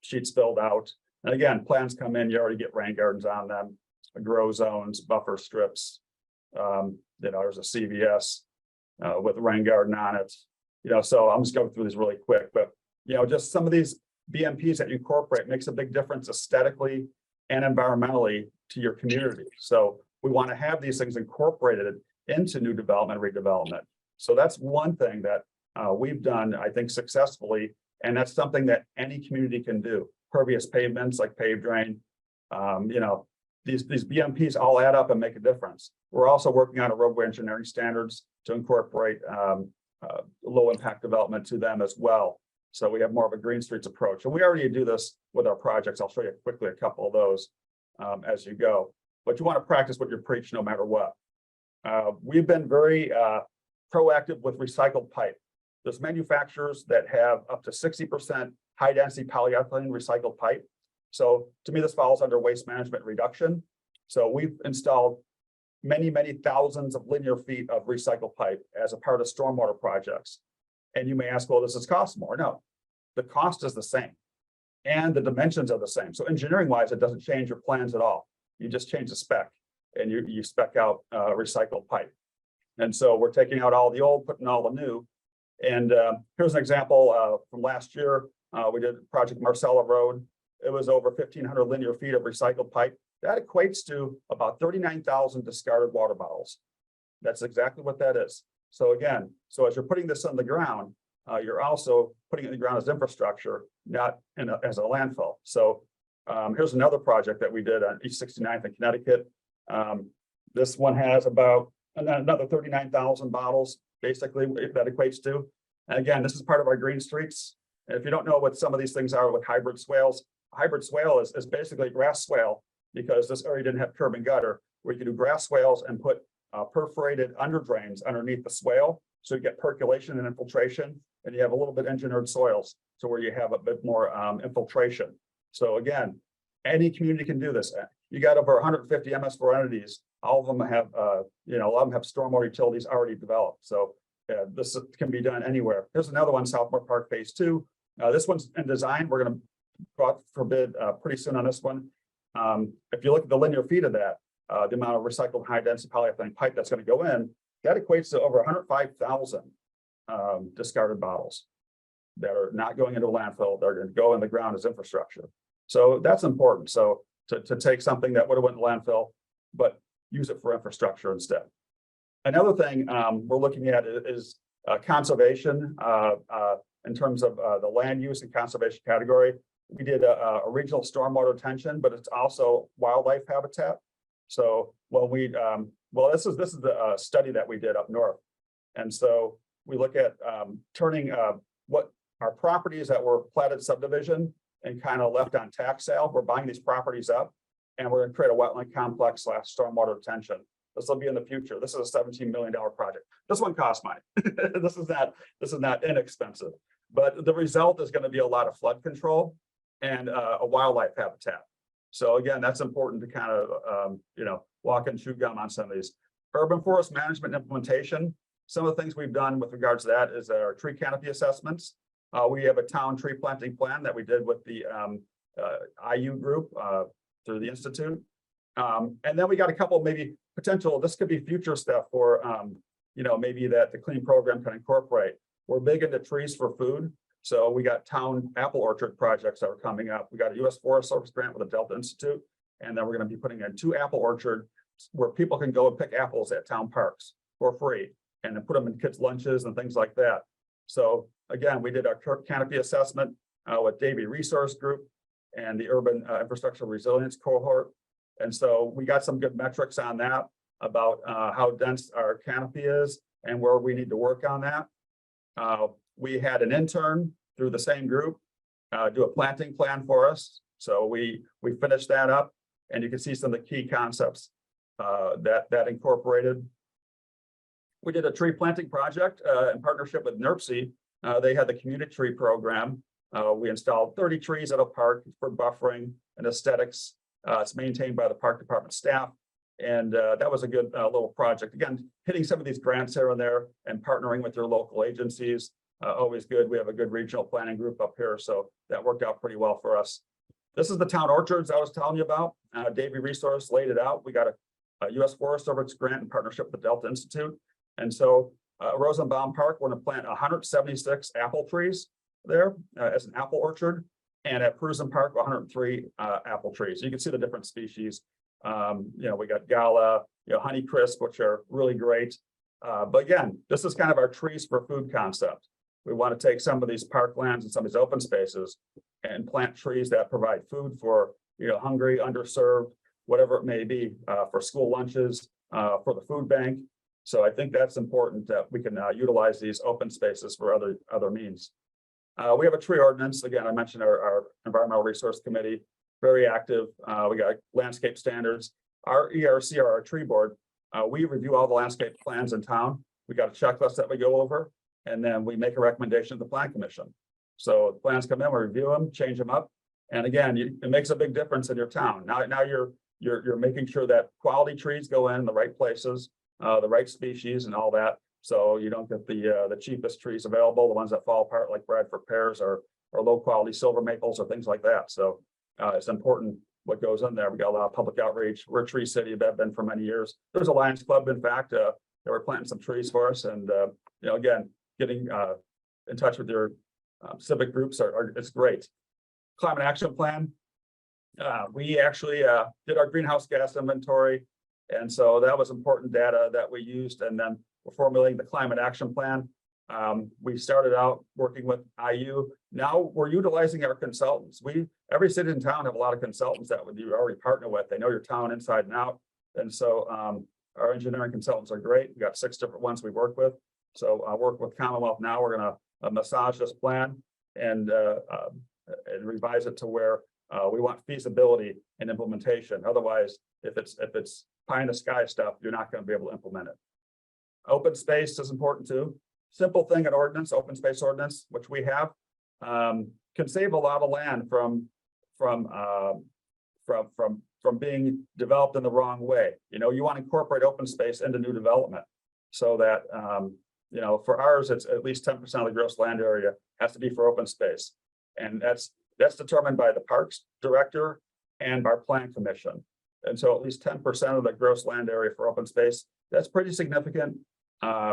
sheets filled out. And again, plans come in, you already get rain gardens on them, grow zones, buffer strips. There's a CVS with a rain garden on it. So I'm just going through these really quick, but just some of these BMPs that you incorporate makes a big difference aesthetically and environmentally to your community. So we want to have these things incorporated into new development, redevelopment. So that's one thing that we've done, I think, successfully, and that's something that any community can do. Pervious pavements like paved drain, these BMPs all add up and make a difference. We're also working on a roadway engineering standards to incorporate low impact development to them as well. So we have more of a green streets approach, and we already do this with our projects. I'll show you quickly a couple of those as you go, but you want to practice what you preach no matter what. We've been very proactive with recycled pipe. There's manufacturers that have up to 60% high density polyethylene recycled pipe. So to me, this falls under waste management reduction. So we've installed many thousands of linear feet of recycled pipe as a part of stormwater projects. And you may ask, well, does this cost more? No, the cost is the same and the dimensions are the same. So engineering wise, it doesn't change your plans at all. You just change the spec and you spec out recycled pipe. And so we're taking out all the old, putting all the new. And here's an example from last year. We did Project Marcella Road. It was over 1,500 linear feet of recycled pipe. That equates to about 39,000 discarded water bottles. That's exactly what that is. So again, as you're putting this on the ground, you're also putting it in the ground as infrastructure, not as a landfill. So here's another project that we did on East 69th in Connecticut. This one has about another 39,000 bottles, basically, that equates to. And again, this is part of our green streets. And if you don't know what some of these things are with hybrid swales, a hybrid swale is basically a grass swale, because this area didn't have curb and gutter, where you can do grass swales and put perforated under drains underneath the swale. So you get percolation and infiltration, and you have a little bit engineered soils. So where you have a bit more infiltration. So again, any community can do this. You got over 150 MS4 entities. All of them have, a lot of them have stormwater utilities already developed. So this can be done anywhere. Here's another one, Southmore Park Phase 2. This one's in design. We're going to go out for bid pretty soon on this one. If you look at the linear feet of that, the amount of recycled high density polyethylene pipe that's going to go in, that equates to over 105,000 discarded bottles that are not going into a landfill. They're going to go in the ground as infrastructure. So that's important. So to take something that would have went to landfill, but use it for infrastructure instead. Another thing we're looking at is conservation in terms of the land use and conservation category. We did a regional stormwater retention, but it's also wildlife habitat. So when we, this is the study that we did up north. And so we look at turning what our properties that were platted subdivision and kind of left on tax sale. We're buying these properties up and we're going to create a wetland complex / stormwater retention. This will be in the future. This is a $17 million project. This one costs money. This is not inexpensive, but the result is going to be a lot of flood control and a wildlife habitat. So again, that's important to kind of, walk and chew gum on some of these. Urban forest management implementation. Some of the things we've done with regards to that is our tree canopy assessments. We have a town tree planting plan that we did with the IU group through the Institute. And then we got a couple maybe potential, this could be future stuff for, maybe that the clean program can incorporate. We're big into trees for food. So we got town apple orchard projects that are coming up. We got a U.S. Forest Service grant with the Delta Institute. And then we're going to be putting in 2 apple orchards where people can go and pick apples at town parks for free and then put them in kids' lunches and things like that. So again, we did our canopy assessment with Davie Resource Group and the Urban Infrastructure Resilience Cohort. And so we got some good metrics on that about how dense our canopy is and where we need to work on that. We had an intern through the same group do a planting plan for us. So we finished that up and you can see some of the key concepts that incorporated. We did a tree planting project in partnership with NERC. They had the community tree program. We installed 30 trees at a park for buffering and aesthetics. It's maintained by the park department staff. And that was a good little project. Again, hitting some of these grants here and there and partnering with your local agencies, always good. We have a good regional planning group up here. So that worked out pretty well for us. This is the town orchards I was telling you about. Davie Resource laid it out. We got a U.S. Forest Service grant in partnership with the Delta Institute. And so Rosenbaum Park, we're going to plant 176 apple trees there as an apple orchard. And at Prusen Park, 103 apple trees. So you can see the different species. We got Gala, Honeycrisp, which are really great. But again, this is kind of our trees for food concept. We want to take some of these parklands and some of these open spaces and plant trees that provide food for, hungry, underserved, whatever it may be, for school lunches, for the food bank. So I think that's important that we can utilize these open spaces for other means. We have a tree ordinance. Again, I mentioned our Environmental Resource Committee, very active. We got landscape standards. Our ERC, our tree board, we review all the landscape plans in town. We got a checklist that we go over, and then we make a recommendation to the Plan Commission. So the plans come in, we review them, change them up. And again, it makes a big difference in your town. Now you're making sure that quality trees go in the right places, the right species and all that. So you don't get the cheapest trees available, the ones that fall apart like Bradford pears or low quality silver maples or things like that. So it's important what goes in there. We got a lot of public outreach. We're a tree city, have been for many years. There's a Lions Club, in fact, they were planting some trees for us. And again, getting in touch with your civic groups it's great. Climate Action Plan. We actually did our greenhouse gas inventory. And so that was important data that we used. And then we're formulating the Climate Action Plan. We started out working with IU. Now we're utilizing our consultants. Every city in town have a lot of consultants that you already partner with. They know your town inside and out. And so our engineering consultants are great. We got 6 different ones we work with. So I work with Commonwealth now. We're going to massage this plan and revise it to where we want feasibility and implementation. Otherwise, if it's pie in the sky stuff, you're not going to be able to implement it. Open space is important too. Simple thing in ordinance, open space ordinance, which we have, can save a lot of land from being developed in the wrong way. You want to incorporate open space into new development so that for ours, it's at least 10% of the gross land area has to be for open space. And that's determined by the Parks Director and our Plan Commission. And so at least 10% of the gross land area for open space, that's pretty significant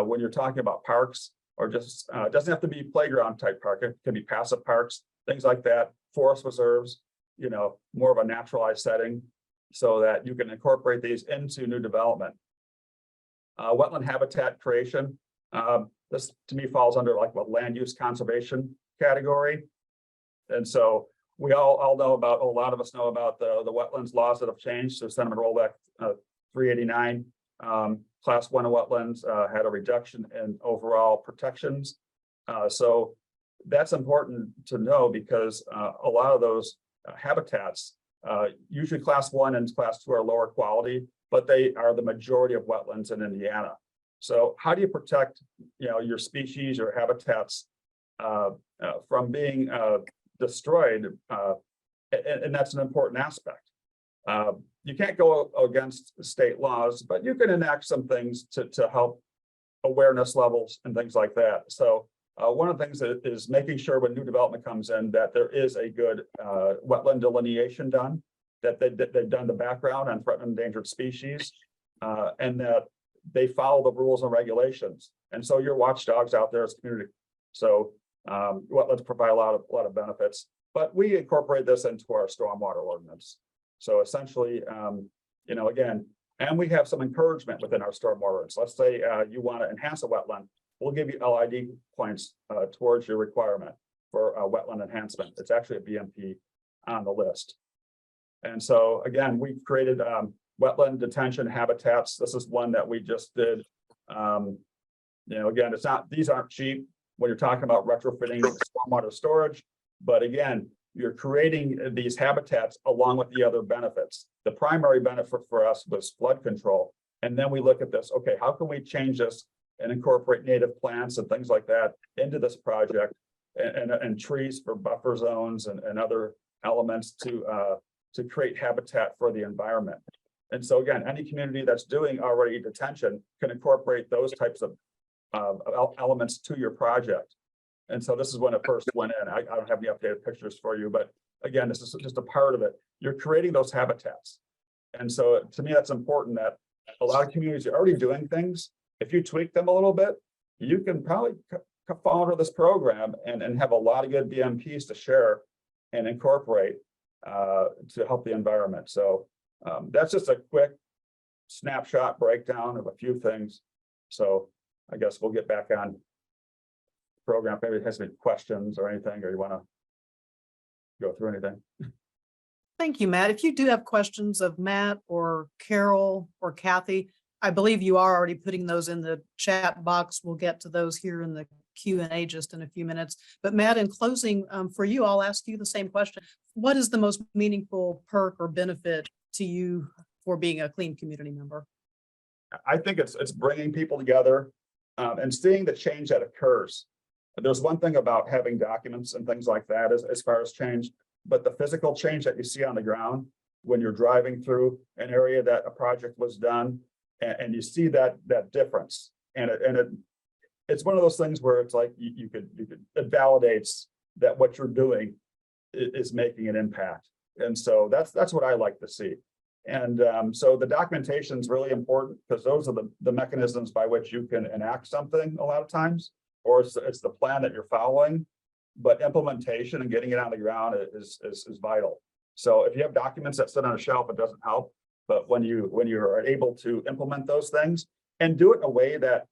when you're talking about parks or just, it doesn't have to be playground type park. It can be passive parks, things like that, forest reserves, you know, more of a naturalized setting so that you can incorporate these into new development. Wetland habitat creation. This to me falls under like what land use conservation category. And so we all know about, a lot of us know about the wetlands laws that have changed. So Senate Rollback 389, class 1 of wetlands had a reduction in overall protections. So that's important to know because a lot of those habitats, usually class 1 and class 2 are lower quality, but they are the majority of wetlands in Indiana. So how do you protect, you know, your species or habitats from being destroyed? And that's an important aspect. You can't go against state laws, but you can enact some things to help awareness levels and things like that. So one of the things that is making sure when new development comes in that there is a good wetland delineation done, that they've done the background on threatened and endangered species, and that they follow the rules and regulations. And so your watchdogs out there as community. So wetlands provide a lot of benefits, but we incorporate this into our stormwater ordinance. So essentially, you know, again, and we have some encouragement within our stormwater ordinance. Let's say you want to enhance a wetland, we'll give you LID points towards your requirement for wetland enhancement. It's actually a BMP on the list. And so again, we've created wetland detention habitats. This is one that we just did. You know, again, it's not, these aren't cheap when you're talking about retrofitting stormwater storage, but again, you're creating these habitats along with the other benefits. The primary benefit for us was flood control. And then we look at this, okay, how can we change this and incorporate native plants and things like that into this project, and trees for buffer zones and other elements to create habitat for the environment. And so again, any community that's doing already detention can incorporate those types of elements to your project. And so this is when it first went in. I don't have any updated pictures for you, but again, this is just a part of it. You're creating those habitats. And so to me, that's important that a lot of communities are already doing things. If you tweak them a little bit, you can probably fall under this program and have a lot of good BMPs to share and incorporate to help the environment. So that's just a quick snapshot breakdown of a few things. So I guess we'll get back on program. Maybe it has any questions or anything, or you want to go through anything. Thank you, Matt. If you do have questions of Matt or Carol or Kathy, I believe you are already putting those in the chat box. We'll get to those here in the Q&A just in a few minutes. But Matt, in closing, for you, I'll ask you the same question. What is the most meaningful perk or benefit to you for being a clean community member? I think it's bringing people together and seeing the change that occurs. There's one thing about having documents and things like that as far as change, but the physical change that you see on the ground when you're driving through an area that a project was done, and you see that difference, and it's one of those things where it's like it validates that what you're doing is making an impact, and so that's what I like to see. And so the documentation is really important because those are the mechanisms by which you can enact something a lot of times, or it's the plan that you're following, but implementation and getting it on the ground is vital. So if you have documents that sit on a shelf, it doesn't help. But when you are able to implement those things and do it in a way that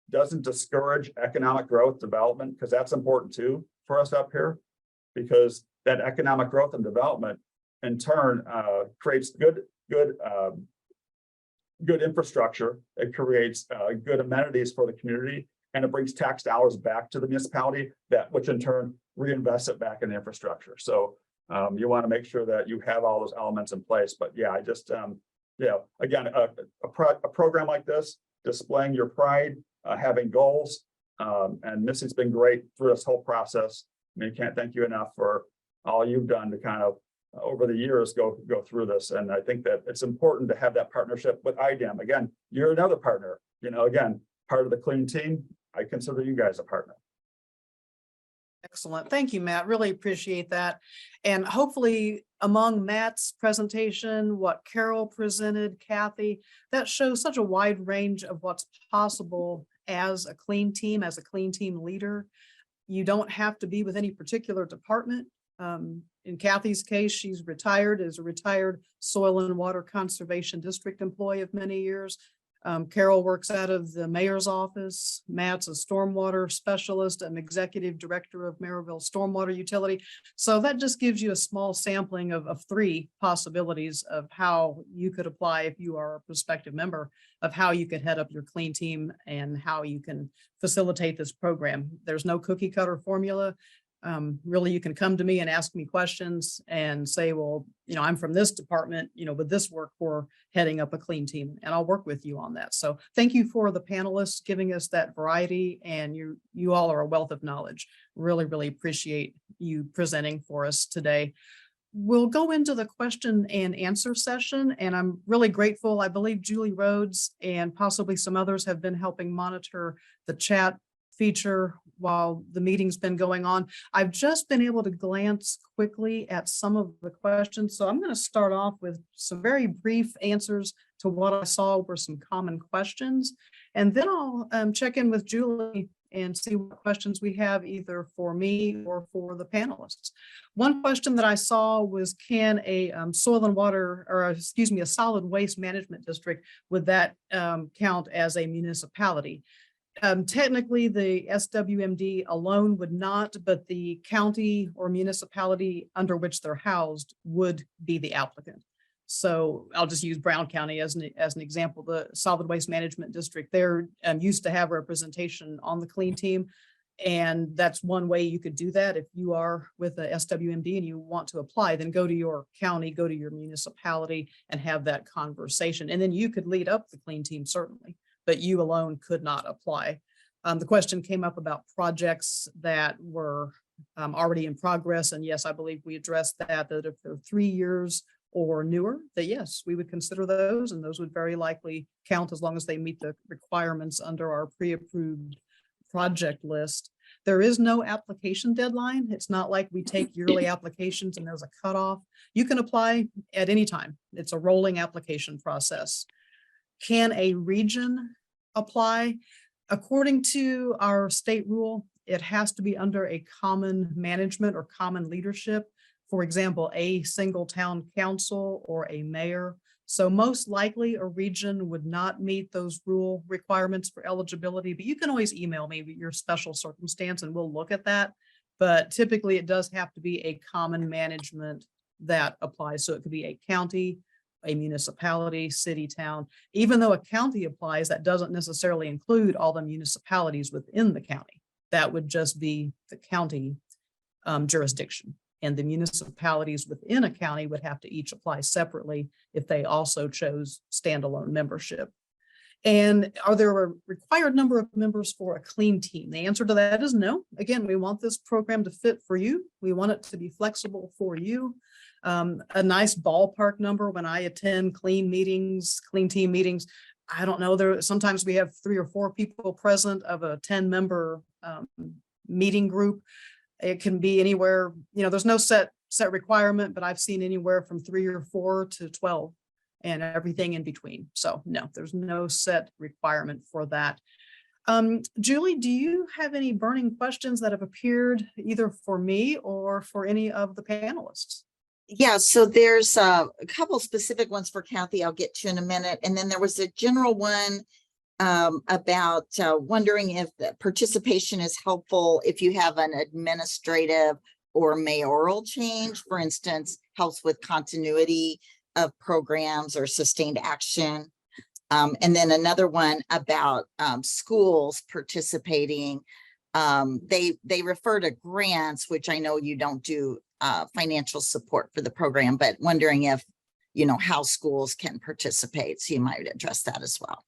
doesn't discourage economic growth development, because that's important too for us up here, because that economic growth and development in turn creates good infrastructure. It creates good amenities for the community, and it brings tax dollars back to the municipality, which in turn reinvests it back in the infrastructure. So you want to make sure that you have all those elements in place. But yeah, I just again, a program like this, displaying your pride, having goals, and Missy's been great through this whole process. I mean, can't thank you enough for all you've done to kind of over the years go through this. And I think that it's important to have that partnership with IDEM. Again, you're another partner, again, part of the clean team. I consider you guys a partner. Excellent. Thank you, Matt. Really appreciate that. And hopefully among Matt's presentation, what Carol presented, Kathy, that shows such a wide range of what's possible as a clean team, as a clean team leader. You don't have to be with any particular department. In Kathy's case, she's retired as a retired soil and water conservation district employee of many years. Carol works out of the mayor's office. Matt's a stormwater specialist and executive director of Maryville Stormwater Utility. So that just gives you a small sampling of 3 possibilities of how you could apply if you are a prospective member, of how you could head up your clean team and how you can facilitate this program. There's no cookie cutter formula. Really, you can come to me and ask me questions and say, well, I'm from this department, would this work for heading up a clean team? And I'll work with you on that. So thank you for the panelists giving us that variety, and you all are a wealth of knowledge. Really, really appreciate you presenting for us today. We'll go into the question and answer session, and I'm really grateful. I believe Julie Rhodes and possibly some others have been helping monitor the chat feature while the meeting's been going on. I've just been able to glance quickly at some of the questions. So I'm going to start off with some very brief answers to what I saw were some common questions. And then I'll check in with Julie and see what questions we have either for me or for the panelists. One question that I saw was, can a soil and water, or excuse me, a solid waste management district, would that count as a municipality? Technically, the SWMD alone would not, but the county or municipality under which they're housed would be the applicant. So I'll just use Brown County as an example. The Solid Waste Management District, they're used to have representation on the clean team. And that's one way you could do that. If you are with a SWMD and you want to apply, then go to your county, go to your municipality and have that conversation. And then you could lead up the clean team, certainly, but you alone could not apply. The question came up about projects that were already in progress. And yes, I believe we addressed that if they're 3 years or newer, that yes, we would consider those, and those would very likely count as long as they meet the requirements under our pre-approved project list. There is no application deadline. It's not like we take yearly applications and there's a cutoff. You can apply at any time. It's a rolling application process. Can a region apply? According to our state rule, it has to be under a common management or common leadership. For example, a single town council or a mayor. So most likely a region would not meet those rule requirements for eligibility, but you can always email me your special circumstance and we'll look at that. But typically it does have to be a common management that applies. So it could be a county, a municipality, city, town. Even though a county applies, that doesn't necessarily include all the municipalities within the county. That would just be the county jurisdiction. And the municipalities within a county would have to each apply separately if they also chose standalone membership. And are there a required number of members for a clean team? The answer to that is no. Again, we want this program to fit for you. We want it to be flexible for you. A nice ballpark number when I attend clean team meetings, I don't know, sometimes we have 3 or 4 people present of a 10-member meeting group. It can be anywhere, there's no set requirement, but I've seen anywhere from 3 or 4 to 12 and everything in between. So no, there's no set requirement for that. Julie, do you have any burning questions that have appeared either for me or for any of the panelists? Yeah, so there's a couple specific ones for Kathy I'll get to in a minute. And then there was a general one about wondering if the participation is helpful if you have an administrative or mayoral change, for instance, helps with continuity of programs or sustained action. And then another one about schools participating. They refer to grants, which I know you don't do financial support for the program, but wondering if, how schools can participate. So you might address that as well.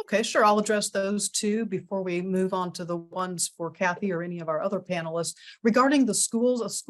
Okay, sure. I'll address those two before we move on to the ones for Kathy or any of our other panelists. Regarding the schools,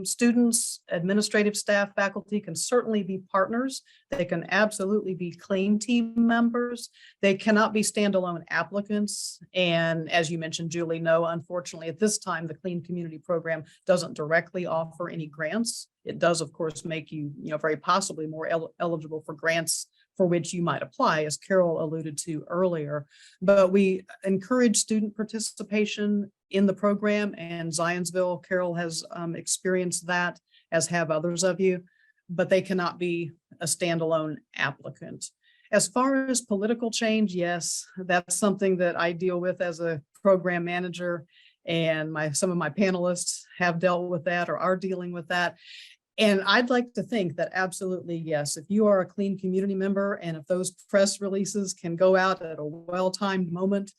students, administrative staff, faculty can certainly be partners. They can absolutely be clean team members. They cannot be standalone applicants. And as you mentioned, Julie, no, unfortunately, at this time, the Clean Community Program doesn't directly offer any grants. It does, of course, make you, very possibly more eligible for grants for which you might apply, as Carol alluded to earlier. But we encourage student participation in the program, and Zionsville, Carol has experienced that, as have others of you, but they cannot be a standalone applicant. As far as political change, yes, that's something that I deal with as a program manager, and some of my panelists have dealt with that or are dealing with that. And I'd like to think that absolutely, yes, if you are a clean community member, and if those press releases can go out at a well-timed moment,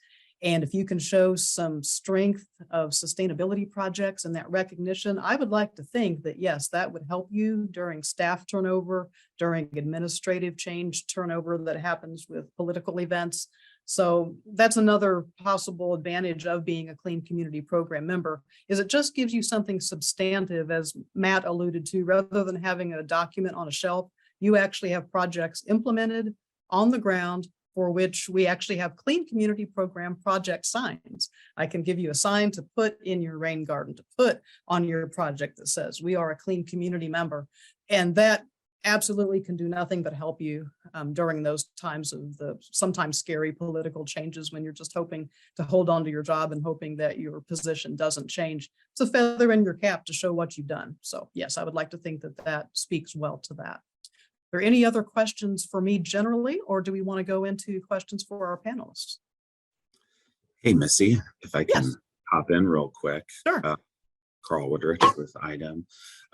and if you can show some strength of sustainability projects and that recognition, I would like to think that, yes, that would help you during staff turnover, during administrative change turnover that happens with political events. So that's another possible advantage of being a Clean Community Program member, is it just gives you something substantive, as Matt alluded to, rather than having a document on a shelf. You actually have projects implemented on the ground for which we actually have Clean Community Program project signs. I can give you a sign to put in your rain garden, to put on your project that says we are a Clean Community member. And that absolutely can do nothing but help you during those times of the sometimes scary political changes, when you're just hoping to hold on to your job and hoping that your position doesn't change. It's a feather in your cap to show what you've done. So yes, I would like to think that that speaks well to that. Are there any other questions for me generally, or do we want to go into questions for our panelists? Hey, Missy, if I can Yes. hop in real quick. Sure. Carl Woodrich with IDEM.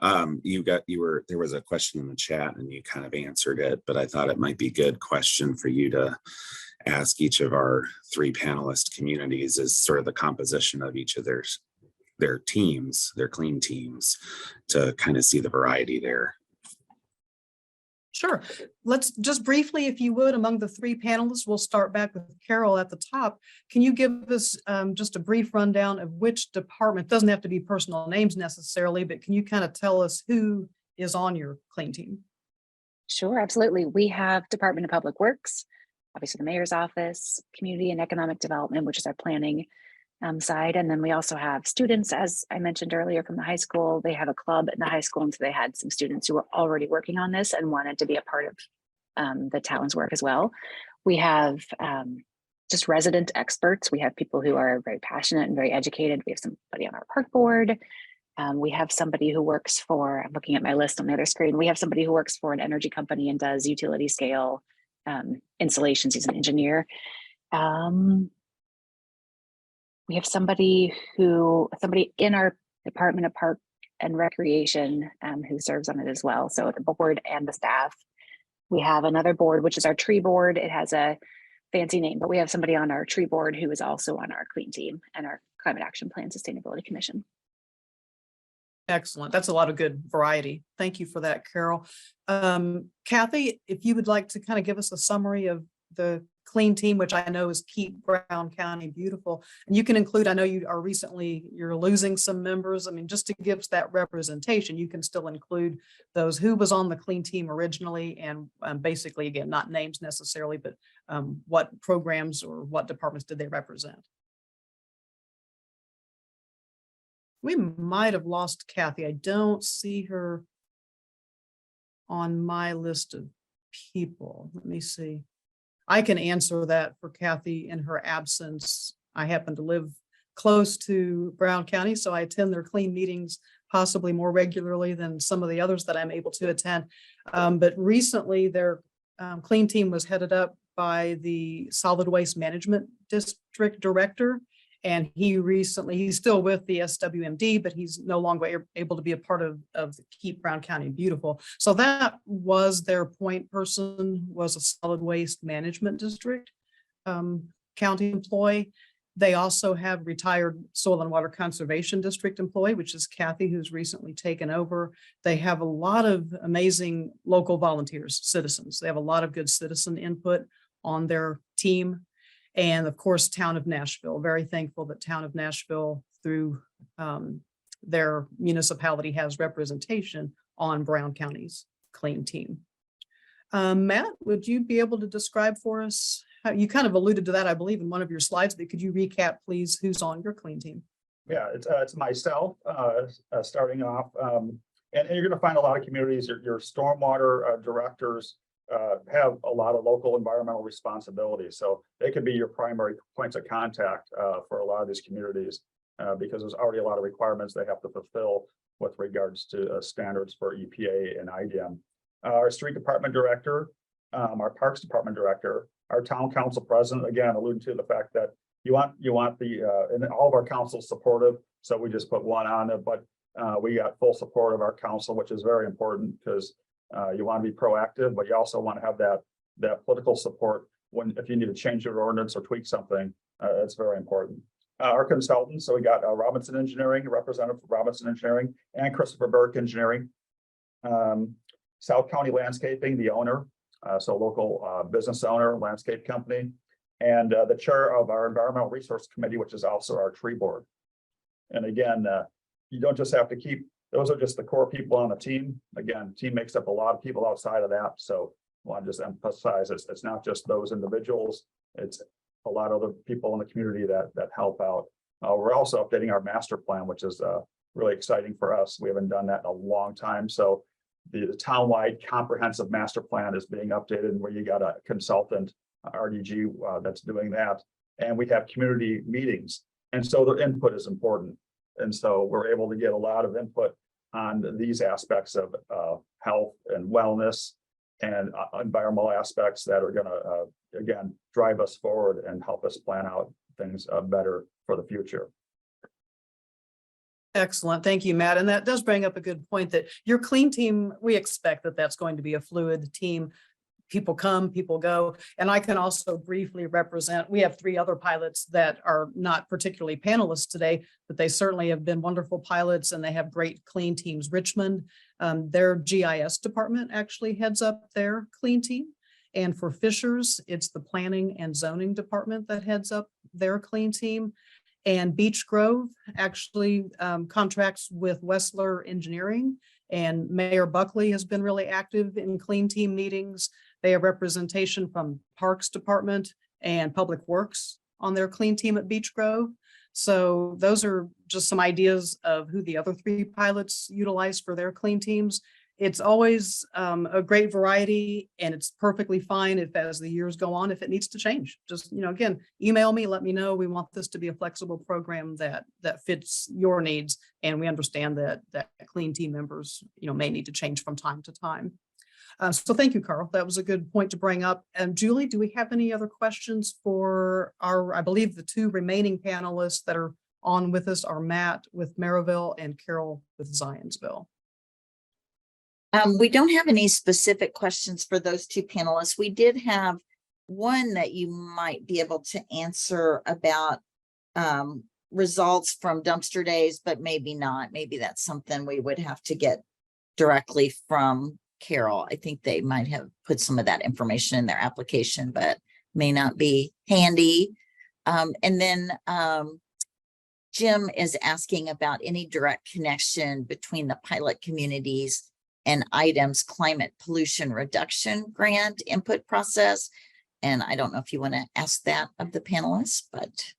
There was a question in the chat and you kind of answered it, but I thought it might be a good question for you to ask each of our three panelist communities, is sort of the composition of each of their teams, their clean teams, to kind of see the variety there. Sure. Let's just briefly, if you would, among the three panelists, we'll start back with Carol at the top. Can you give us just a brief rundown of which department? Doesn't have to be personal names necessarily, but can you kind of tell us who is on your clean team? Sure, absolutely. We have Department of Public Works, obviously the mayor's office, Community and Economic Development, which is our planning side. And then we also have students, as I mentioned earlier, from the high school. They have a club in the high school, and so they had some students who were already working on this and wanted to be a part of the town's work as well. We have just resident experts. We have people who are very passionate and very educated. We have somebody on our park board. We have somebody who works for, I'm looking at my list on the other screen. We have somebody who works for an energy company and does utility scale installations. He's an engineer. We have somebody in our Department of Park and Recreation who serves on it as well. So the board and the staff. We have another board, which is our tree board. It has a fancy name, but we have somebody on our tree board who is also on our clean team and our Climate Action Plan Sustainability Commission. Excellent. That's a lot of good variety. Thank you for that, Carol. Kathy, if you would like to kind of give us a summary of the clean team, which I know is Keep Brown County Beautiful. And you can include, I know you're losing some members. I mean, just to give us that representation, you can still include those who was on the clean team originally, and basically, again, not names necessarily, but what programs or what departments did they represent? We might have lost Kathy. I don't see her on my list of people. Let me see. I can answer that for Kathy in her absence. I happen to live close to Brown County, so I attend their clean meetings possibly more regularly than some of the others that I'm able to attend. But recently their clean team was headed up by the Solid Waste Management District Director. And he's still with the SWMD, but he's no longer able to be a part of the Keep Brown County Beautiful. So that was their point person, was a solid waste management district county employee. They also have retired soil and water conservation district employee, which is Kathy, who's recently taken over. They have a lot of amazing local volunteers, citizens. They have a lot of good citizen input on their team. And of course, Town of Nashville, very thankful that Town of Nashville, through their municipality, has representation on Brown County's clean team. Matt, would you be able to describe for us, how you kind of alluded to that, I believe, in one of your slides, but could you recap, please, who's on your clean team? Yeah, it's myself starting off. And you're going to find a lot of communities, your stormwater directors, have a lot of local environmental responsibility. So they could be your primary points of contact for a lot of these communities because there's already a lot of requirements they have to fulfill with regards to standards for EPA and IDM. Our street department director, our parks department director, our town council president, again, alluding to the fact that you want and all of our councils supportive. So we just put one on it, but we got full support of our council, which is very important because you want to be proactive, but you also want to have that political support if you need to change your ordinance or tweak something. It's very important. Our consultants, so we got Robinson Engineering, Representative Robinson Engineering, and Christopher Burke Engineering. South County Landscaping, the owner, so local business owner, landscape company, and the chair of our Environmental Resource Committee, which is also our tree board. And again, you don't just have to keep, those are just the core people on the team. Again, team makes up a lot of people outside of that. So I want to just emphasize it's not just those individuals, it's a lot of other people in the community that help out. We're also updating our master plan, which is really exciting for us. We haven't done that in a long time. So the townwide comprehensive master plan is being updated, where you got a consultant, RDG, that's doing that. And we have community meetings. And so the input is important. And so we're able to get a lot of input on these aspects of health and wellness and environmental aspects that are going to, again, drive us forward and help us plan out things better for the future. Excellent. Thank you, Matt. And that does bring up a good point that your clean team, we expect that that's going to be a fluid team. People come, people go. And I can also briefly represent, we have 3 other pilots that are not particularly panelists today, but they certainly have been wonderful pilots and they have great clean teams. Richmond, their GIS department actually heads up their clean team. And for Fishers, it's the planning and zoning department that heads up their clean team. And Beech Grove actually contracts with Wessler Engineering, and Mayor Buckley has been really active in clean team meetings. They have representation from Parks Department and Public Works on their clean team at Beech Grove. So those are just some ideas of who the other 3 pilots utilize for their clean teams. It's always a great variety, and it's perfectly fine if, as the years go on, if it needs to change. Just, again, email me, let me know. We want this to be a flexible program that fits your needs, and we understand that clean team members, may need to change from time to time. So thank you, Carl. That was a good point to bring up. And Julie, do we have any other questions for I believe the 2 remaining panelists that are on with us are Matt with Maryville and Carol with Zionsville. We don't have any specific questions for those 2 panelists. We did have one that you might be able to answer about results from dumpster days, but maybe not. Maybe that's something we would have to get directly from Carol. I think they might have put some of that information in their application, but may not be handy. And then Jim is asking about any direct connection between the pilot communities and IDEM's climate pollution reduction grant input process. And I don't know if you want to ask that of the panelists, but.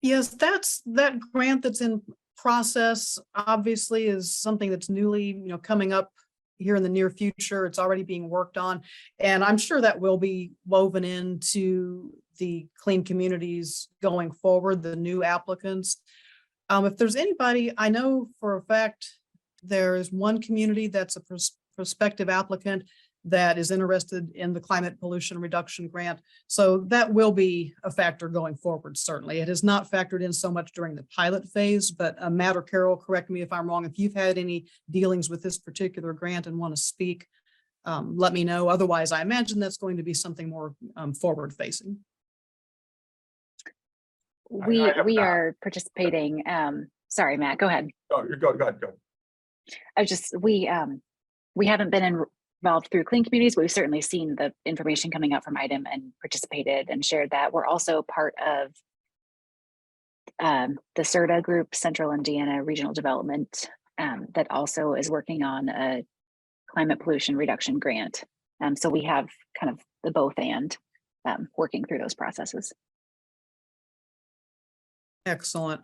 Yes, that grant that's in process obviously is something that's newly, coming up here in the near future. It's already being worked on. And I'm sure that will be woven into the clean communities going forward, the new applicants. If there's anybody, I know for a fact, there is one community that's a prospective applicant that is interested in the climate pollution reduction grant. So that will be a factor going forward, certainly. It has not factored in so much during the pilot phase, but Matt or Carol, correct me if I'm wrong. If you've had any dealings with this particular grant and want to speak, let me know. Otherwise, I imagine that's going to be something more forward facing. We are participating. Sorry, Matt, go ahead. Oh, you're good. Go ahead. We haven't been involved through clean communities, but we've certainly seen the information coming out from IDEM and participated and shared that. We're also part of the CERTA group, Central Indiana Regional Development, that also is working on a climate pollution reduction grant. So we have kind of the both and working through those processes. Excellent.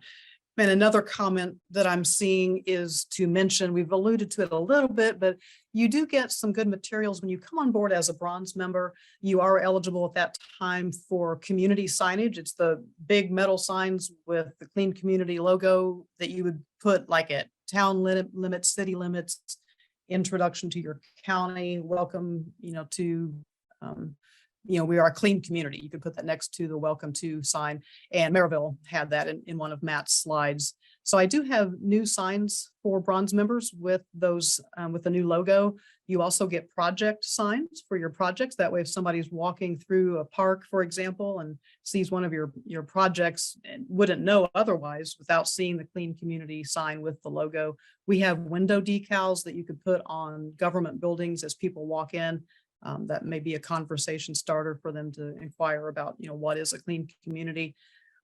And another comment that I'm seeing is to mention, we've alluded to it a little bit, but you do get some good materials when you come on board as a bronze member. You are eligible at that time for community signage. It's the big metal signs with the Clean Community logo that you would put like at town limits, city limits, introduction to your county, welcome, to, we are a clean community. You could put that next to the welcome to sign. And Maryville had that in one of Matt's slides. So I do have new signs for bronze members with those, with the new logo. You also get project signs for your projects. That way, if somebody's walking through a park, for example, and sees one of your projects and wouldn't know otherwise without seeing the Clean Community sign with the logo. We have window decals that you could put on government buildings as people walk in. That may be a conversation starter for them to inquire about, what is a clean community.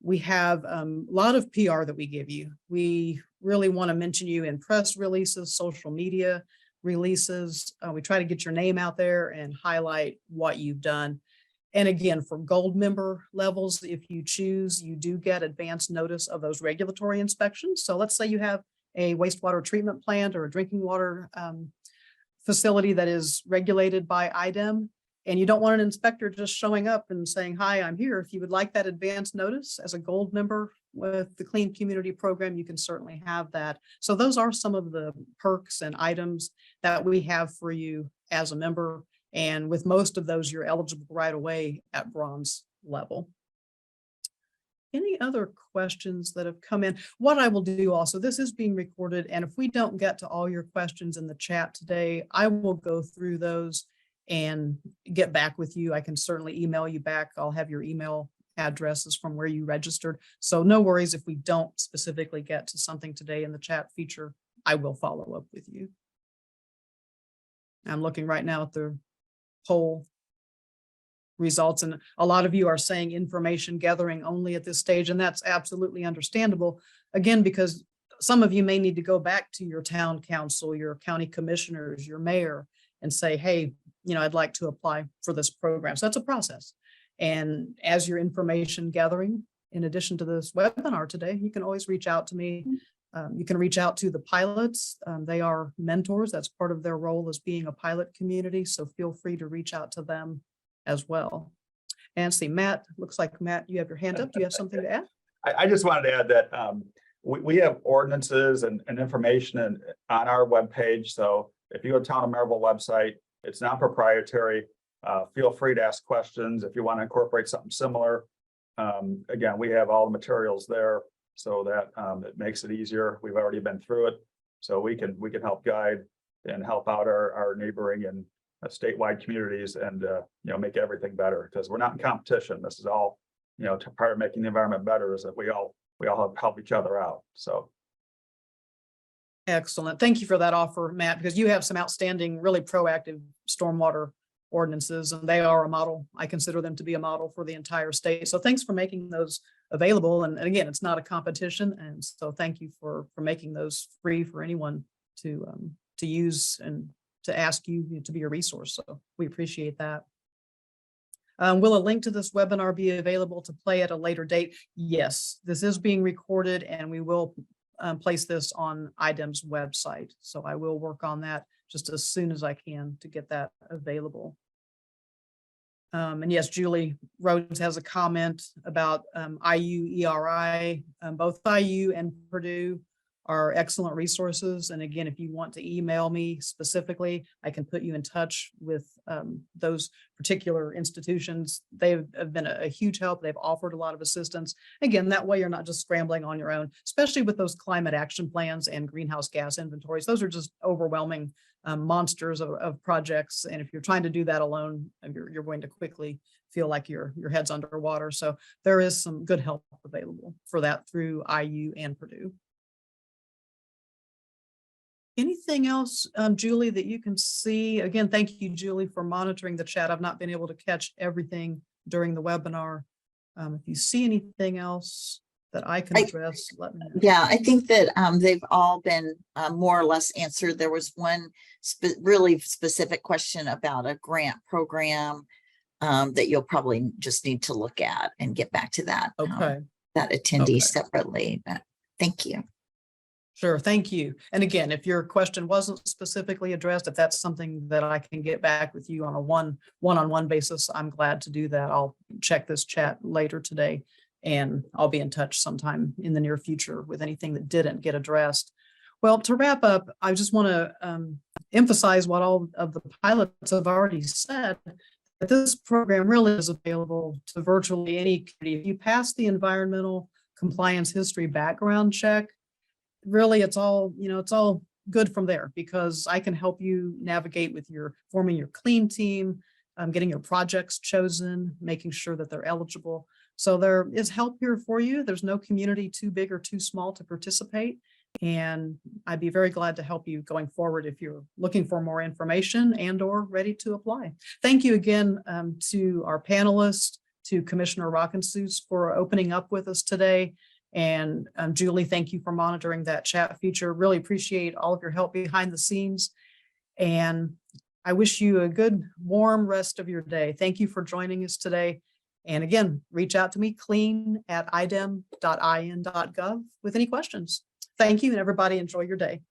We have a lot of PR that we give you. We really want to mention you in press releases, social media releases. We try to get your name out there and highlight what you've done. And again, for gold member levels, if you choose, you do get advance notice of those regulatory inspections. So let's say you have a wastewater treatment plant or a drinking water facility that is regulated by IDEM, and you don't want an inspector just showing up and saying, hi, I'm here. If you would like that advance notice as a gold member with the Clean Community program, you can certainly have that. So those are some of the perks and items that we have for you as a member. And with most of those, you're eligible right away at bronze level. Any other questions that have come in? What I will do also, this is being recorded, and if we don't get to all your questions in the chat today, I will go through those and get back with you. I can certainly email you back. I'll have your email addresses from where you registered. So no worries if we don't specifically get to something today in the chat feature, I will follow up with you. I'm looking right now at the poll results, and a lot of you are saying information gathering only at this stage, and that's absolutely understandable, again, because some of you may need to go back to your town council, your county commissioners, your mayor, and say, hey, I'd like to apply for this program. So that's a process, and as your information gathering, in addition to this webinar today, you can always reach out to me. You can reach out to the pilots. They are mentors. That's part of their role as being a pilot community, so feel free to reach out to them as well. And see, Matt, looks like Matt, you have your hand up. Do you have something to add? I just wanted to add that we have ordinances and information on our webpage. So if you go to Town of Maryville website, it's not proprietary. Feel free to ask questions if you want to incorporate something similar. Again, we have all the materials there so that it makes it easier. We've already been through it, so we can help guide and help out our neighboring and statewide communities and make everything better, because we're not in competition. This is all part of making the environment better is that we all help each other out. So excellent. Thank you for that offer, Matt, because you have some outstanding, really proactive stormwater ordinances, and they are a model. I consider them to be a model for the entire state. So thanks for making those available. And again, it's not a competition, and so thank you for making those free for anyone to use and to ask you to be a resource. So we appreciate that. Will a link to this webinar be available to play at a later date? Yes, this is being recorded, and we will place this on IDEM's website. So I will work on that just as soon as I can to get that available. And yes, Julie Rhodes has a comment about IU ERI. Both IU and Purdue are excellent resources. And again, if you want to email me specifically, I can put you in touch with those particular institutions. They have been a huge help. They've offered a lot of assistance. Again, that way you're not just scrambling on your own, especially with those climate action plans and greenhouse gas inventories. Those are just overwhelming monsters of projects. And if you're trying to do that alone, you're going to quickly feel like your head's underwater. So there is some good help available for that through IU and Purdue. Anything else, Julie, that you can see? Again, thank you, Julie, for monitoring the chat. I've not been able to catch everything during the webinar. If you see anything else that I can address, let me know. Yeah, I think that they've all been more or less answered. There was one really specific question about a grant program that you'll probably just need to look at and get back to that. Okay. That attendee Okay. separately. But Thank you. Sure, thank you. And again, if your question wasn't specifically addressed, if that's something that I can get back with you on a one-on-one basis, I'm glad to do that. I'll check this chat later today, and I'll be in touch sometime in the near future with anything that didn't get addressed. Well, to wrap up, I just want to emphasize what all of the pilots have already said, that this program really is available to virtually any community. If you pass the environmental compliance history background check, really it's all good from there, because I can help you navigate with forming your clean team, getting your projects chosen, making sure that they're eligible. So there is help here for you. There's no community too big or too small to participate. And I'd be very glad to help you going forward if you're looking for more information and or ready to apply. Thank you again to our panelists, to Commissioner Rockensous for opening up with us today. And Julie, thank you for monitoring that chat feature. Really appreciate all of your help behind the scenes. And I wish you a good, warm rest of your day. Thank you for joining us today. And again, reach out to me, clean@idem.in.gov with any questions. Thank you, and everybody enjoy your day.